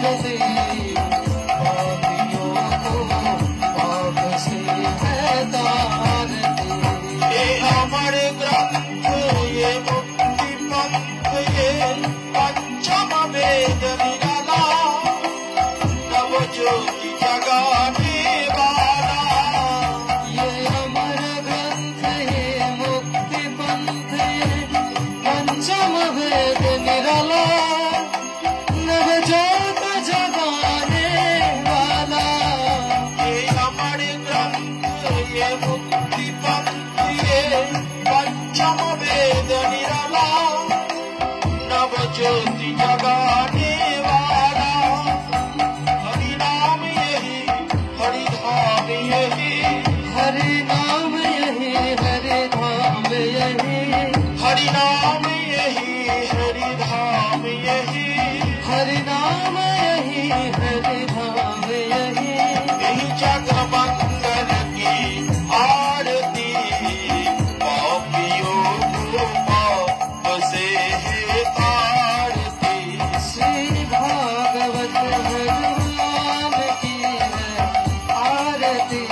आरती पापियों को पाप से है तारती। ये अमर ग्रंथ, ये मुक्ति पंथ, ये पंचम वेद निराला, नव ज्योति जगाने वाला। ये अमर ग्रंथ ये मुक्ति पंथ ये पंचम वेद निराला, नव ज्योत जगाने वाला। ये अमर ग्रंथ, ये मुक्ति पंथ, ये पंचम वेद निराला, नव ज्योति जगाने वाला। हरि नाम यही, हरि धाम यही, हरि नाम यही हरि धाम यही, हरि नाम यही, हरि धाम यही। हरि नाम यही हरि धाम यही। यही जगमंगल की आरती, पापियों को पाप से है तारती। श्री भागवत भगवान की है आरती,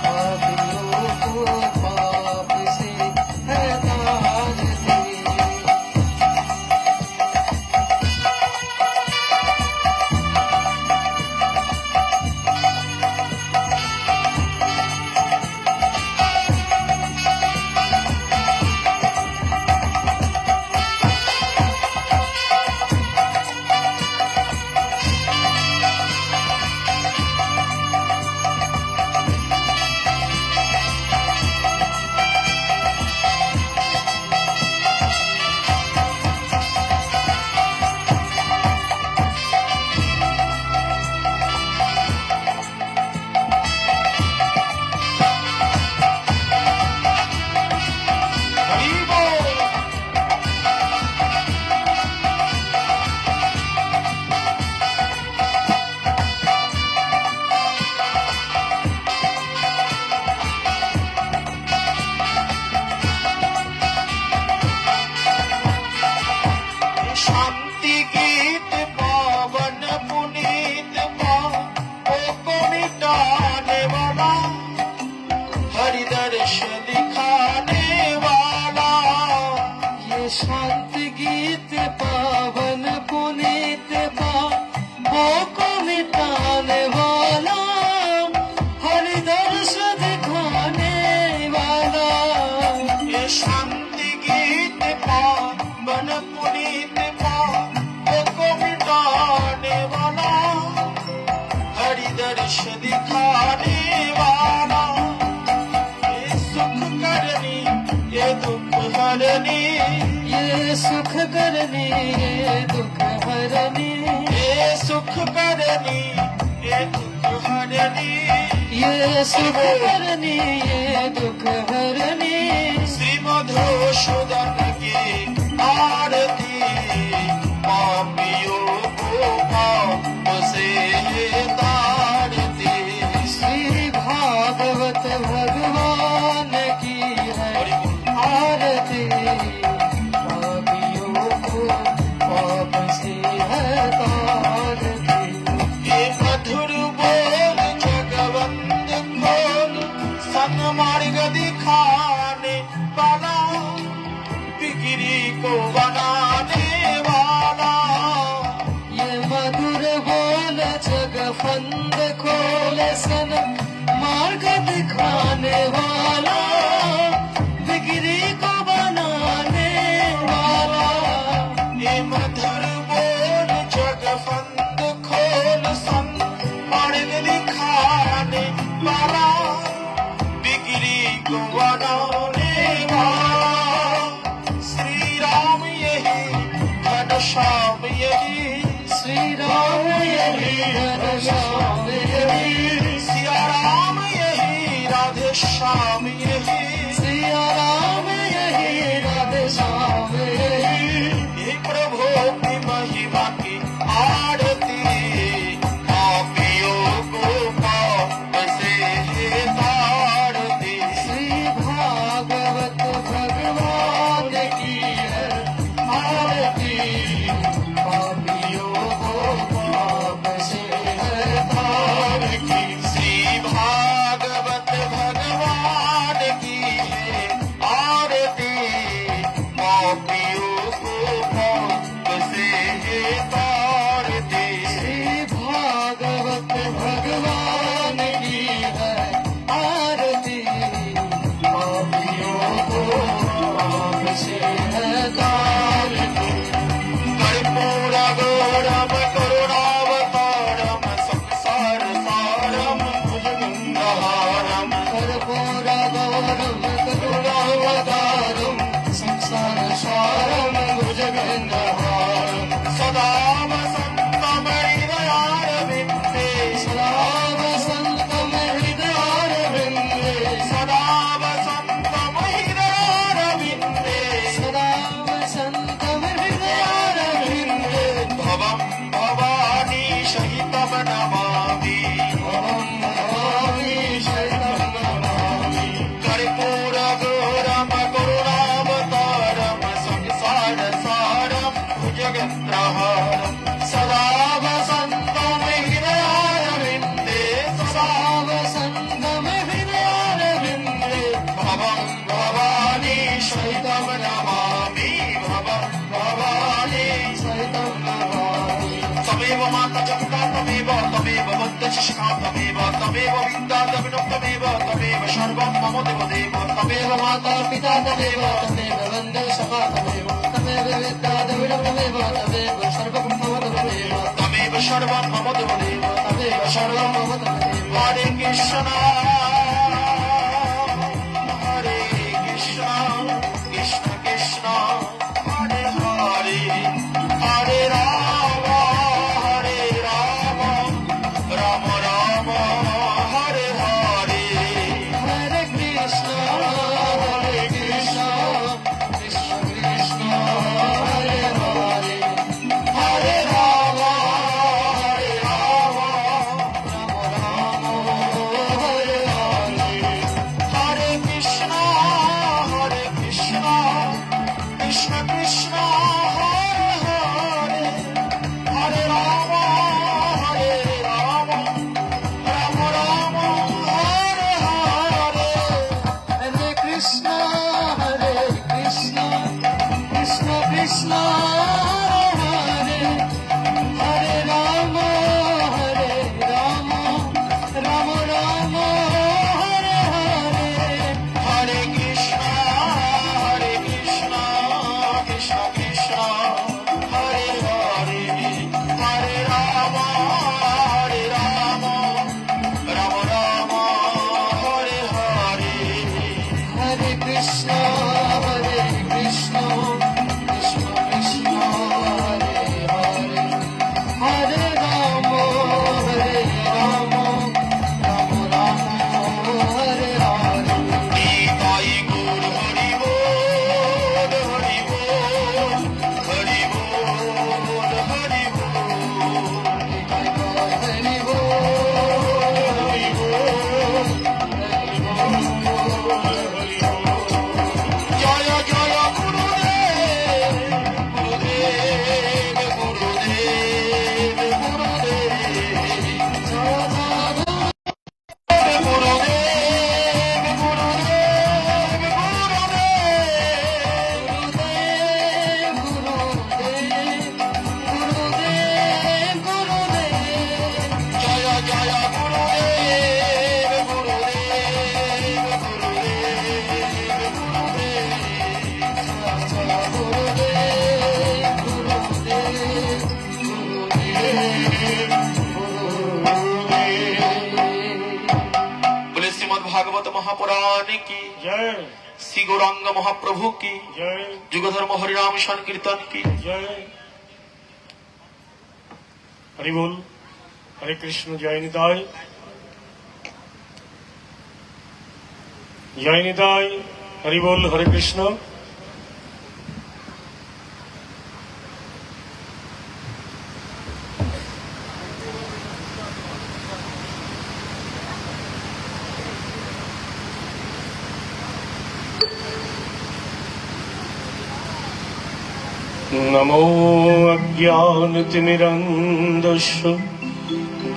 पापियों को पाप से है तारती। हरि बोल। शांति गीत पावन पुनीत पापों को मिटाने वाला, हरि दर्श दिखाने वाला। ये शांति गीत पावन पुनीत पापों को मिटाने वाला, हरि दर्श दिखाने वाला। ये शांति गीत पावन पुनीत पापों को मिटाने वाला, हरि दर्श दिखाने वाला। ये सुख करनी, ये दुख हरनी, ये सुख करनी ये दुख हरनी, ये सुख करनी, ये दुख हरनी। ये सुख करनी ये दुख हरनी। श्री मधुसूदन की आरती, पापियों को पाप से तारती। श्री भागवत भगवान की है आरती, पापियों को पाप से है तारती। ये मधुर बोल जगवंद खोल, सन्मार्ग दिखाने वाला, बिगड़ी को बनाने वाला। ये मधुर बोल जग फंद खोल सन मार्ग दिखाने वाला, बिगड़ी को बनाने वाला। ये मधुर बोल जग फंद खोल, सन मार्ग दिखाने वाला, बिगड़ी को बनाने वाला। श्री राम यही, घनश्याम यही, श्री राम यही घनश्याम यही, सिया राम यही, राधे श्याम यही। सिया राम यही राधे श्याम यही। हे प्रभु की महिमा की आरती, पापियों को पाप से है तारती। श्री भागवत भगवान की है आरती, पापियों को माता च पिता तमेव तमेव वन्द्य च शिखा तमेव तमेव विद्या तमेव तमेव सर्वं मम देवदेव तमेव माता पिता तमेव तमेव वन्दे सखा तमेव तमेव विद्या तमेव तमेव सर्वं मम तमेव तमेव सर्वं मम देवदेव तमेव सर्वं मम तमेव हरे कृष्ण कृष्ण कृष्ण हरे हरे हरे राम राम राम हरे हरे हरे कृष्ण कृष्ण कृष्ण हरे हरे हरे राम राम राम हरे हरे हरे कृष्ण कृष्ण कृष्ण हरे हरे हरे राम राम राम हरे हरे हरे कृष्ण कृष्ण कृष्ण हरे हरे राम राम राम हरे हरे हरे कृष्ण कृष्ण कृष्ण हरे हरे हरे राम राम राम हरे हरे हरे कृष्ण कृष्ण कृष्ण हरे हरे हरे राम राम राम हरे हरे निताई गौर हरि बोल हरि बोल हरि बोल हरि बोल हरि बोल जय जय गुरुदेव गुरुदेव गुरुदेव गुरुदेव गुरुदेव जय जय गुरुदेव गुरुदेव बोले श्रीमद् भागवत महापुराण की जय श्री गौरांग महाप्रभु की जय जुगधर्म हरिनाम संकीर्तन की जय हरि बोल हरे कृष्ण जय निताय हरि बोल हरे कृष्ण नमो अज्ञानतिमिरन्धस्य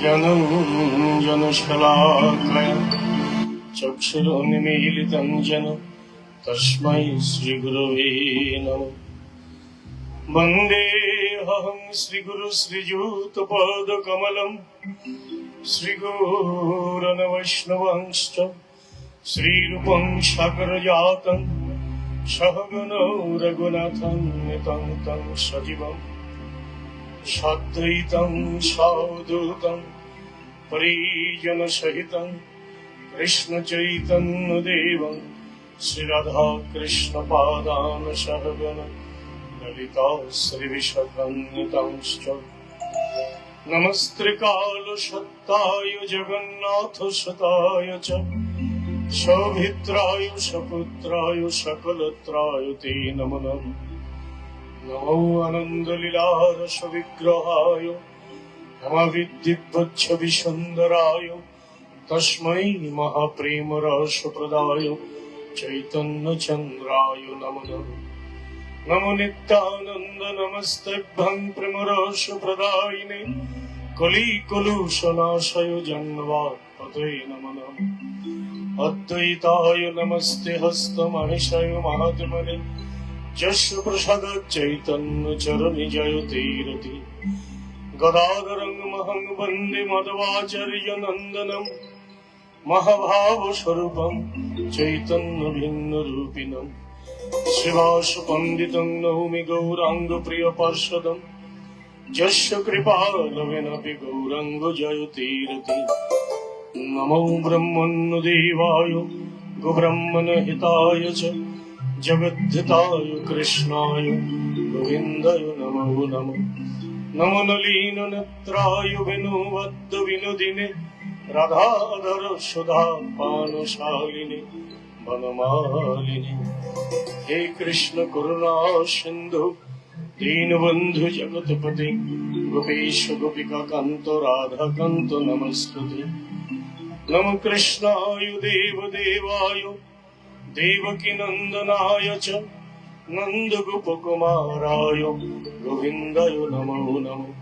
ज्ञानञ्जनशलाकया चक्षुरुन्मीलितं येन तस्मै श्रीगुरवे नमः वन्देऽहं श्रीगुरु श्रीयुतपादकमलं श्रीगौरवैष्णवांश्च श्रीरूपं सागरजातं सहगणो रघुनाथान्वितं तं सजीवम् साद्वैतं सावधूतं परिजनसहितं कृष्णचैतन्यदेवं श्रीराधाकृष्णपादान् सहगण ललिता श्रीविशाखान्वितांश्च नमस्त्रिकालसत्ताय जगन्नाथसुताय च सौभित्राय सपुत्राय सकलत्राय ते नमो नमः नमो आनन्दलीलारसविग्रहाय नमः तस्मै महाप्रेमरसप्रदाय चैतन्यचन्द्राय नमो नमः नमो नित्यानन्द नमस्तेभ्यं प्रेमरसप्रदायिने कलिकलुषनाशय जन्मवात्पते नमो नमः अद्वैताय नमस्ते हस्तमनिशय महात्मने यस्य प्रसादात् चैतन्यचरणे जयते रति গদাধরং মহং বন্দে মাধবাচার্য নন্দনম মহাভাব স্বরূপম চৈতন্য ভিন্ন রূপিণম শ্রীবাস পণ্ডিতং নৌমি গৌরাঙ্গ প্রিয় পার্ষদম যস্য কৃপালবেনাপি গৌরাঙ্গ জয়তীরতি নমো ব্রহ্মণ্যদেবায় গোব্রহ্মণহিতায় চ জগদ্ধিতায় কৃষ্ণায় গোবিন্দায় নমো নমঃ নমো নলিননেত্রায় বিনোবদ্য বিনোদিনে রাধাধর সুধা পানশালিনী বনমালিনী হে কৃষ্ণ করুণা সিন্ধু দীনবন্ধু জগৎপতি গোপীশ গোপিকা কান্ত রাধা কান্ত নমস্তুতে নমো কৃষ্ণায় দেবদেবায় দেবকী নন্দনায় চ নন্দ গোপকুমারায় গোবিন্দায় নমো নমঃ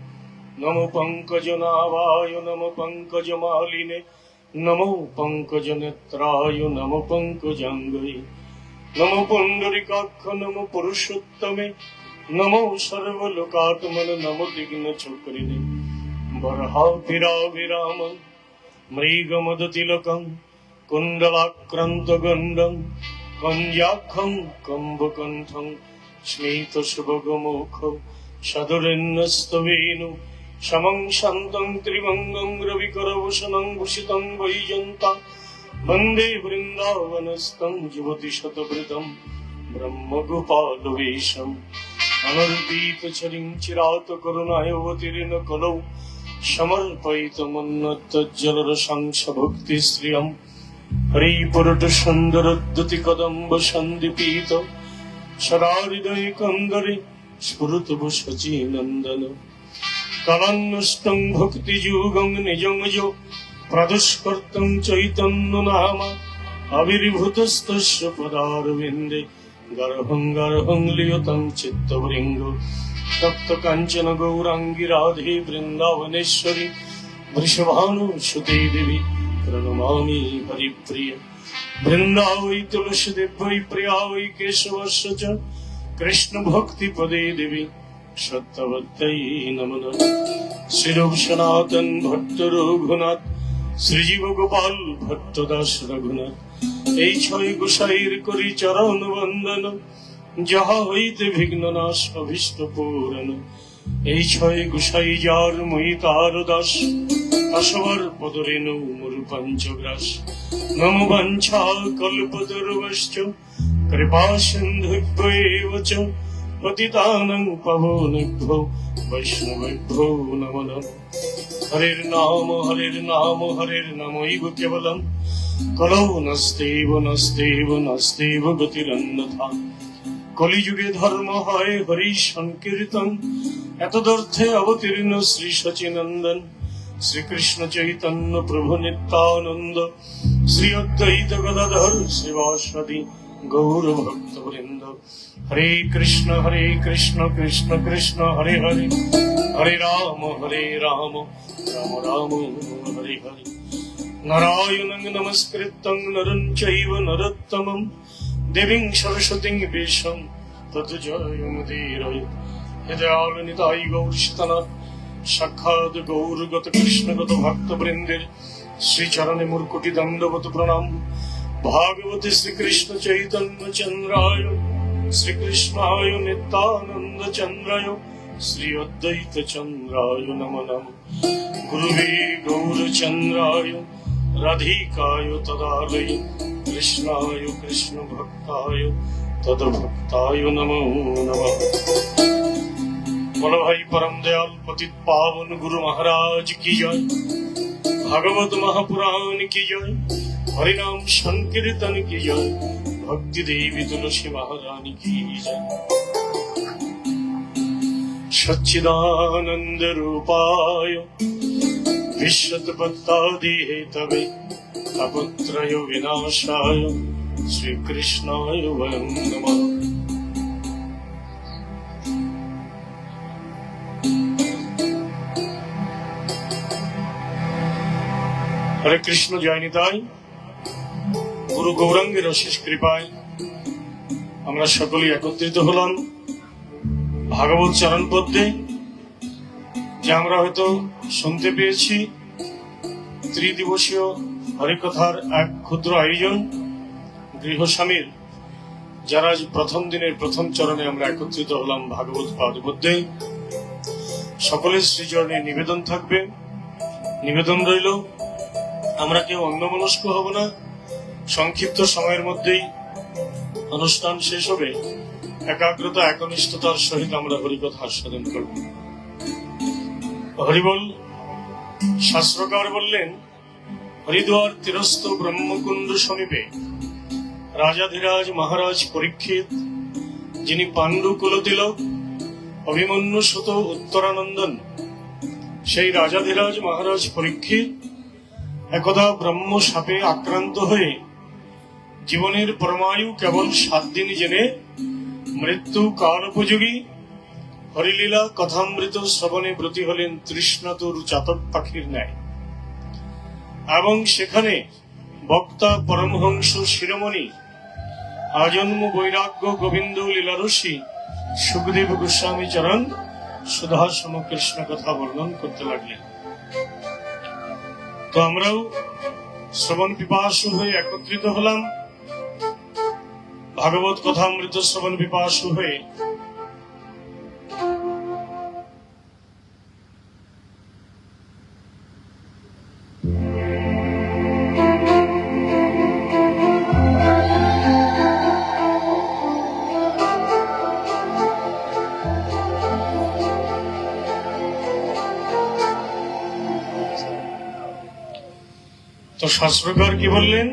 নমো পঙ্কজনাভায় নমো পঙ্কজমালিনে নমো পঙ্কজনেত্রায় নমো পঙ্কজাঙ্গয়ে নমো পুণ্ডরিকাক্ষ নমো পুরুষোত্তমে নমো সর্বলোকাত্মন নমো বিঘ্ন চক্রিণে বরহাভিরাভিরাম মৃগমদতিলকং কুণ্ডলাক্রান্ত গণ্ডং কঞ্জাক্ষং কম্বকণ্ঠং স্মিত শুভগমুখ সদুরেন্নস্তবেনু সমং শান্তং ত্রিভঙ্গং রবিকরভূষণং ভূষিতং বৈজন্তা বন্দে বৃন্দাবনস্থং যুবতী শতভৃতং ব্রহ্মগোপালবেশম অনর্পিতচরিং চিরাত করুণায় অবতীর্ণ কলৌ সমর্পয়িতমন্নতজ্জলরসাংস ভক্তিশ্রিয়ম হরিপুরট সুন্দরোদ্যতি কদম্ব সন্দীপিত সদা হৃদয়ে কন্দরে স্ফুরত শচী নন্দন কালান্নষ্টং ভক্তিযুগং নিজং যো প্রাদুষ্কর্তং চৈতন্য নাম আবির্ভূতস্তস্য পদারবিন্দে গর্ভং গর্ভং লিয়তং চিত্তভৃঙ্গ তপ্ত কাঞ্চন গৌরাঙ্গী রাধে বৃন্দাবনেশ্বরী বৃষভানুসুতে দেবী প্রণমামি হরিপ্রিয় বৃন্দা वै তুলসী দেব वै প্রিয়া वै কেশবস্য চ কৃষ্ণ ভক্তি পদে দেবী সত্যবত্যৈ নমঃ শ্রীরূপ সনাতন ভট্ট রঘুনাথ শ্রীজীব গোপাল ভট্ট দাস রঘুনাথ এই ছয় গোসাইর করি চরণ বন্দন যাহা হইতে বিঘ্ন নাশ অভীষ্ট পূরণ এই ছয় গোসাই যার মই তার দাস আসবার পদরেণু মরু পঞ্চগ্রাস নম বাঞ্ছা কল্পতরুশ্চ কৃপা সিন্ধুভ্যেব চ পতিতানাং পাবনেভ্যো বৈষ্ণবেভ্যো নমো নমঃ হরের নাম হরের নামৈব কেবলম কলৌ নস্তেব নস্তেব নস্তেব গতিরন্যথা কলিযুগে ধর্ম হয় হরি সংকীর্তন এতদর্থে অবতীর্ণ শ্রী সচিনন্দন শ্রীকৃষ্ণ চৈতন্য প্রভু নিত্যানন্দ শ্রী অদ্বৈত গদাধর শ্রীবাসাদি গৌর ভক্ত বৃন্দ হরে কৃষ্ণ কৃষ্ণ কৃষ্ণ হরে হরে হরে রাম রাম রাম হরে হরে নারায়ণং নমস্কৃত্যং নরং চৈব নরোত্তমং দেবীং সরস্বতীং বেশং তত জয়মুদীরয় হৃদয়াল নিতাই গৌরীশতনাথ সাক্ষাৎ গৌরগত কৃষ্ণগত ভক্তবৃন্দের শ্রীচরণে মুরকুটি দণ্ডবত প্রণাম ভাগবতে শ্রীকৃষ্ণ চৈতন্য চন্দ্রায় শ্রীকৃষ্ণায় নিত্যানন্দ চন্দ্রায় শ্রী অদ্বৈত চন্দ্রায় নমো নমঃ গুরুবে গৌরচন্দ্রায় রাধিকায় তদালয়ে কৃষ্ণায় কৃষ্ণ ভক্তায় তদ্ভক্তায় নমো নমঃ। বলো ভাই পরম দয়াল পতিত পাবন গুরু মহারাজ কি জয়, ভাগবত মহাপুরাণ কি জয়, হরিনাম সংকীর্তন কি জয়, ভক্তি দেবী তুলসী মহারানী কি জয়। সচ্চিদানন্দ রূপায় বিশ্বতপত্তাদি হেতবে তাপত্রয় বিনাশায় শ্রীকৃষ্ণায় বয়ং নমঃ। হরে কৃষ্ণ জয় নিতাই। গুরু গৌরাঙ্গের অশেষ কৃপায় আমরা সকলেই একত্রিত হলাম ভাগবত চরণ পদ্মে যে আমরা হয়তো শুনতে পেয়েছি ত্রিদিবসীয় হরিকথার এক ক্ষুদ্র আয়োজন গৃহস্বামীর, যারা আজ প্রথম দিনের প্রথম চরণে আমরা একত্রিত হলাম ভাগবত পাদ মধ্যে। সকলের শ্রীচরণে নিবেদন থাকবে, নিবেদন রইল আমরা কেউ অন্যমনস্ক হব না। সংক্ষিপ্ত সময়ের মধ্যেই অনুষ্ঠান শেষ হবে, একাগ্রতা একনিষ্ঠতার সহিত আমরা হরিকথা আস্বাদন করব। হরিবল। শাস্ত্রকার বললেন, হরিদ্বার তীরস্থ ব্রহ্মকুণ্ড সমীপে রাজাধিরাজ মহারাজ পরীক্ষিত, যিনি পাণ্ডু কুলতিলক অভিমন্যু সুত উত্তরানন্দন, সেই রাজাধিরাজ মহারাজ পরীক্ষিত একদা ব্রহ্ম সাপে আক্রান্ত হয়ে জীবনের পরমায়ু কেবল 7 দিন জেনে মৃত্যু কালোপযোগী হরিলীলা কথামৃত শ্রবণে ব্রতী হলেন তৃষ্ণাতুর চাতক পাখির ন্যায়। এবং সেখানে বক্তা পরমহংস শিরোমণি আজন্ম বৈরাগ্য গোবিন্দ লীলারসী সুখদেব গোস্বামী চরণ সুধা সম কৃষ্ণ কথা বর্ণন করতে লাগলেন। তো আমরাও শ্রবণ পিপাসু হয়ে একত্রিত হলাম, ভাগবত কথামৃত শ্রবণ পিপাসু হয়ে। তো শাস্ত্রকার কি বললেন?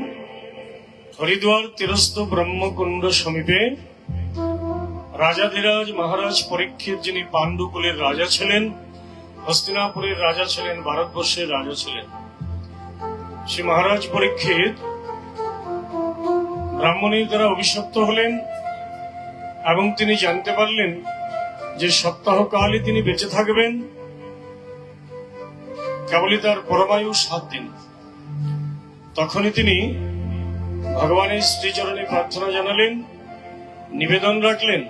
হরিদ্বার তীরস্থ ব্রহ্মকুণ্ড সমীপে রাজাধিরাজ মহারাজ পরীক্ষিত, যিনি পাণ্ডুকুলের রাজা ছিলেন, হস্তিনাপুরের রাজা ছিলেন, ভারতবর্ষের রাজা ছিলেন, সে মহারাজ পরীক্ষিত ব্রাহ্মণীর দ্বারা অভিশপ্ত হলেন এবং তিনি জানতে পারলেন যে সপ্তাহকালে তিনি বেঁচে থাকবেন, কেবলই তার পরমায়ু 7 দিন। তখনই তিনি ভগবানের শ্রীচরণে প্রার্থনা জানালেন, নিবেদন রাখলেন,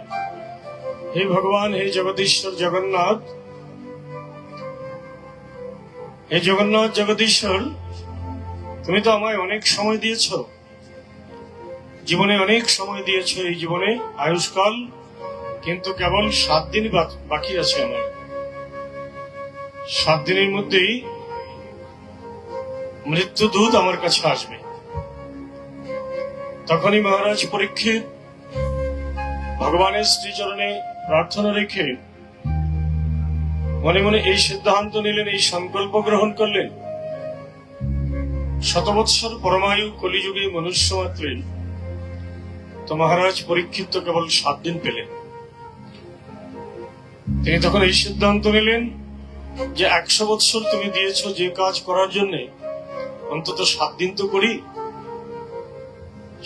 হে ভগবান, হে জগদীশ্বর জগন্নাথ, হে জগন্নাথ জগদীশ্বর, তুমি তো আমায় অনেক সময় দিয়েছ, জীবনে অনেক সময় দিয়েছ, এই জীবনে আয়ুষ্কাল, কিন্তু কেবল 7 দিন বাকি আছে আমার। 7 দিনের মধ্যেই মৃত্যুদূত আমার কাছে আসবে। তখনই মহারাজ পরীক্ষিত ভগবানের শ্রীচরণে প্রার্থনা রেখে মনে মনে এই সিদ্ধান্ত নিলেন, এই সংকল্প গ্রহণ করলেন, 100 বৎসর পরমায়ু কলিযুগে মনুষ্য মাত্রে, তো মহারাজ পরীক্ষিত তো কেবল 7 দিন পেলেন। তিনি তখন এই সিদ্ধান্ত নিলেন যে 100 বৎসর তুমি দিয়েছ যে কাজ করার জন্য, অন্তত 7 দিন তো করি।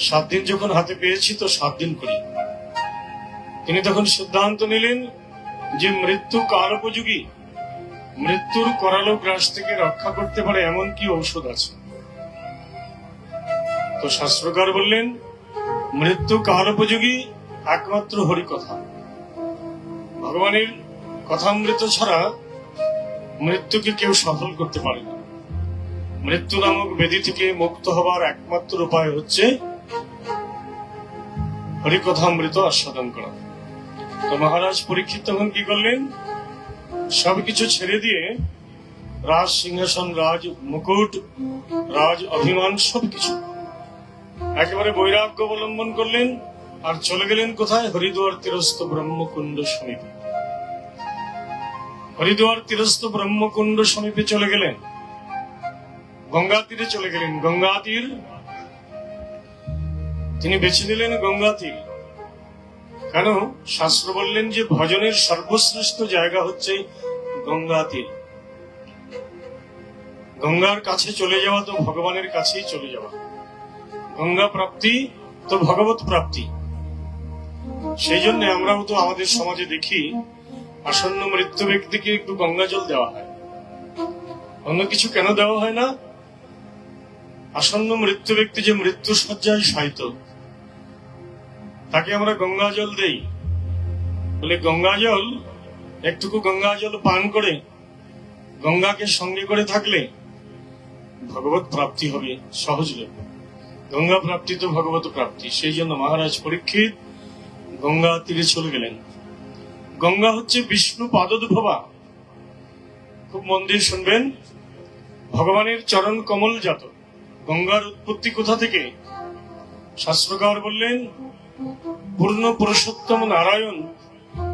7 দিন যখন হাতে পেয়েছি তো 7 দিন করি। তিনি তখন সিদ্ধান্ত নিলেন যে মৃত্যু কালোপযোগী, মৃত্যুর করালো গ্রাস থেকে রক্ষা করতে পারে এমন কি ঔষধ আছে? তো শাস্ত্রকার বললেন, মৃত্যু কালোপযোগী একমাত্র হরিকথা। ভগবানের কথামৃত ছাড়া মৃত্যুকে কেউ সফল করতে পারে না। মৃত্যু নামক ব্যাধি থেকে মুক্ত হবার একমাত্র উপায় হচ্ছে হরিকথামৃত আস্বাদন করা। তো মহারাজ পরীক্ষিত তখন কি করলেন? সবকিছু ছেড়ে দিয়ে রাজ সিংহাসন, রাজ মুকুট, রাজ অভিমান সবকিছু একেবারে বৈরাগ্য অবলম্বন করলেন আর চলে গেলেন কোথায়? হরিদ্বার তীরস্থ ব্রহ্মকুণ্ড সমীপে। হরিদ্বার তীরস্থ ব্রহ্মকুণ্ড সমীপে চলে গেলেন, গঙ্গা তীরে চলে গেলেন। গঙ্গা তীর তিনি বেছে নিলেন, গঙ্গা তীর। কেন? শাস্ত্র বললেন যে ভজনের সর্বশ্রেষ্ঠ জায়গা হচ্ছে গঙ্গা তীর। গঙ্গার কাছে চলে যাওয়া তো ভগবানের কাছেই চলে যাওয়া। গঙ্গা প্রাপ্তি তো ভগবত প্রাপ্তি। সেই জন্য আমরাও তো আমাদের সমাজে দেখি আসন্ন মৃত্যু ব্যক্তিকে একটু গঙ্গা জল দেওয়া হয়। অন্য কিছু কেন দেওয়া হয় না? আসন্ন মৃত্যু ব্যক্তি যে মৃত্যু শয্যায় শায়িত, তাকে আমরা গঙ্গা জল দেই। বলে গঙ্গা জল, একটুকু গঙ্গা জল পান করে গঙ্গাকে সঙ্গে করে থাকলে ভগবত প্রাপ্তি হবে সহজলভ্য। গঙ্গা প্রাপ্তি তো ভগবত প্রাপ্তি। সেই জন্য মহারাজ পরীক্ষিত গঙ্গা তীরে চলে গেলেন। গঙ্গা হচ্ছে বিষ্ণু পাদোদ্ভবা। খুব মন দিয়ে শুনবেন, ভগবানের চরণ কমল জাত। গঙ্গার উৎপত্তি কোথা থেকে? শাস্ত্রকার বললেন, পূর্ণ পুরুষোত্তম নারায়ণ,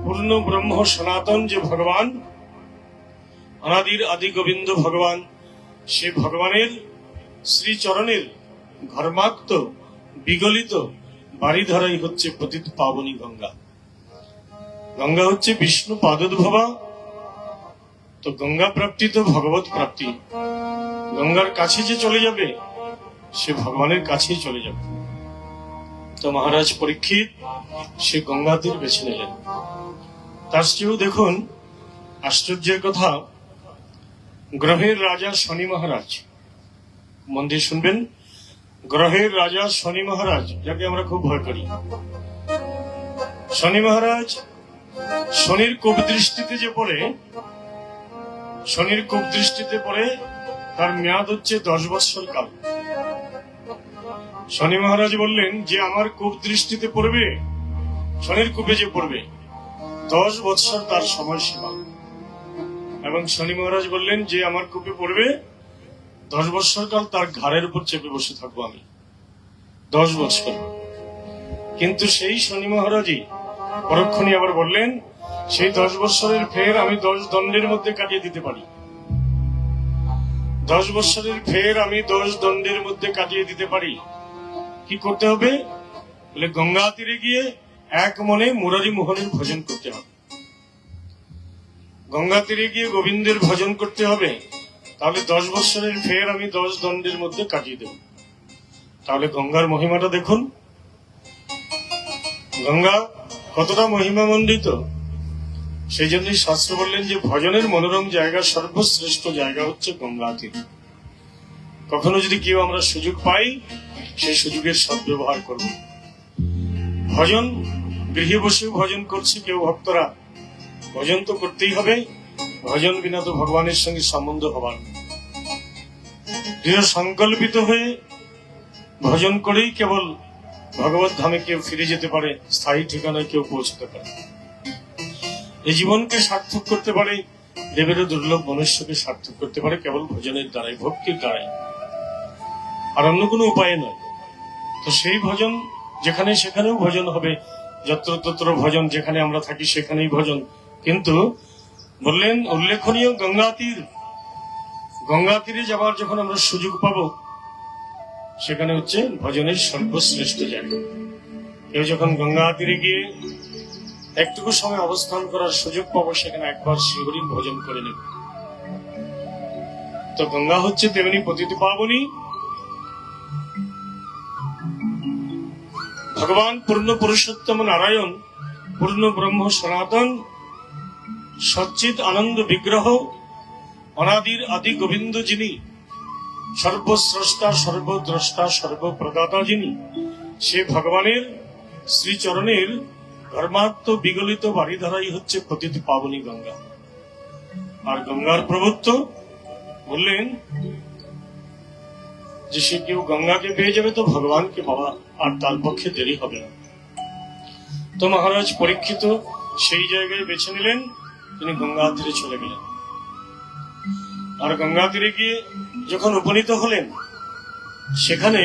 পূর্ণ ব্রহ্ম সনাতন যে ভগবান, অনাদির আদি গোবিন্দ ভগবান, সে ভগবানের শ্রীচরণের ঘর্মাক্ত বিগলিত বাড়িধারাই হচ্ছে পতিত পাবনী গঙ্গা। গঙ্গা হচ্ছে বিষ্ণু পাদোদ্ভবা। তো গঙ্গা প্রাপ্তি তো ভগবত প্রাপ্তি। গঙ্গার কাছে যে চলে যাবে সে ভগবানের কাছেই চলে যাবে। তো মহারাজ পরীক্ষিত সে গঙ্গা তীর বেছে নিলেন। তার চেয়েও দেখুন আশ্চর্যের কথা, গ্রহের রাজা শনি মহারাজ, মন দিয়ে শুনবেন, গ্রহের রাজা শনি মহারাজ, যাকে আমরা খুব ভয় করি, শনি মহারাজ শনির কোপ দৃষ্টিতে যে পড়ে, শনির কোপ দৃষ্টিতে পড়ে তার মেয়াদ হচ্ছে 10 বৎসর কাল। শনি মহারাজ বললেন যে আমার কোপ দৃষ্টিতে পড়বে, শনির কোপে যে পড়বে 10 বৎসর তার সময়সীমা। এবং শনি মহারাজ বললেন যে আমার কোপে পড়বে 10 বৎসর কাল তার ঘাড়ের উপর চেপে বসে থাকবো আমি 10 বৎসর। কিন্তু সেই শনি মহারাজই পরক্ষণে আবার বললেন সেই 10 বৎসরের ফের আমি 10 দণ্ডের মধ্যে কাটিয়ে দিতে পারি। 10 বৎসরের ফের আমি 10 দণ্ডের মধ্যে কাটিয়ে দিতে পারি। কি করতে হবে? বলে গঙ্গা তীরে গিয়ে এক মনে মুরারি মোহনের ভজন করতে হবে। গঙ্গা তীরে গিয়ে গোবিন্দের ভজন করতে হবে। তাহলে 10 বৎসরের ফের আমি 10 দণ্ডের মধ্যে কাটিয়ে দেব। তাহলে গঙ্গার মহিমাটা দেখুন, গঙ্গা কতটা মহিমামণ্ডিত। সেই জন্যই শাস্ত্র বললেন যে ভজনের মনোরম জায়গা, সর্বশ্রেষ্ঠ জায়গা হচ্ছে গঙ্গা তীর। কখনো যদি কেউ আমরা সুযোগ পাই সেই সুযোগের সদ্ব্যবহার করব। ভজন গৃহে বসে ভজন করছে কেউ ভক্তরা, ভজন তো করতেই হবে। ভজন বিনা তো ভগবানের সঙ্গে সম্বন্ধ হবার। দৃঢ় সংকল্পিত হয়ে ভজন করেই কেবল ভগবত ধামে কেউ ফিরে যেতে পারে, স্থায়ী ঠিকানায় কেউ পৌঁছতে পারে। এই জীবনকে সার্থক করতে পারে, দেবেরও দুর্লভ মনুষ্যকে সার্থক করতে পারে কেবল ভজনের দ্বারাই, ভক্তির দ্বারাই, আর অন্য কোনো উপায় নয়। তো সেই ভজন যেখানে সেখানেও ভজন হবে, যত্র তত্র ভজন, যেখানে আমরা থাকি সেখানেই ভজন। কিন্তু বললেন উল্লেখনীয় গঙ্গা তীর, গঙ্গা তীরে যাবার যখন আমরা সুযোগ পাবো সেখানে হচ্ছে ভজনের সর্বশ্রেষ্ঠ জায়গা। কেউ যখন গঙ্গা তীরে গিয়ে একটুকু সময় অবস্থান করার সুযোগ পাবো সেখানে একবার শ্রীহরি ভজন করে নেব। তো গঙ্গা হচ্ছে তেমনি পতিত পাবনী। ভগবান পূর্ণ পুরুষোত্তম নারায়ণ, পূর্ণ ব্রহ্ম সনাতন, সচ্চিত আনন্দ বিগ্রহ, অনাদির আদি গোবিন্দ যিনি, সর্বস্রষ্টা সর্বদ্রষ্টা সর্বপ্রদাতা যিনি, সে ভগবানের শ্রীচরণের ধর্মাত্ম বিগলিত বাড়িধারাই হচ্ছে পতিত পাবনী গঙ্গা। আর গঙ্গার প্রভুত্ব বললেন যে সে কেউ গঙ্গাকে পেয়ে যাবে তো ভগবানকে পাওয়া আর তার পক্ষে দেরি হবে না। তো মহারাজ পরীক্ষিত সেই জায়গায় বেছে নিলেন, তিনি গঙ্গা তীরে চলে গেলেন। আর গঙ্গা তীরে গিয়ে যখন উপনীত হলেন সেখানে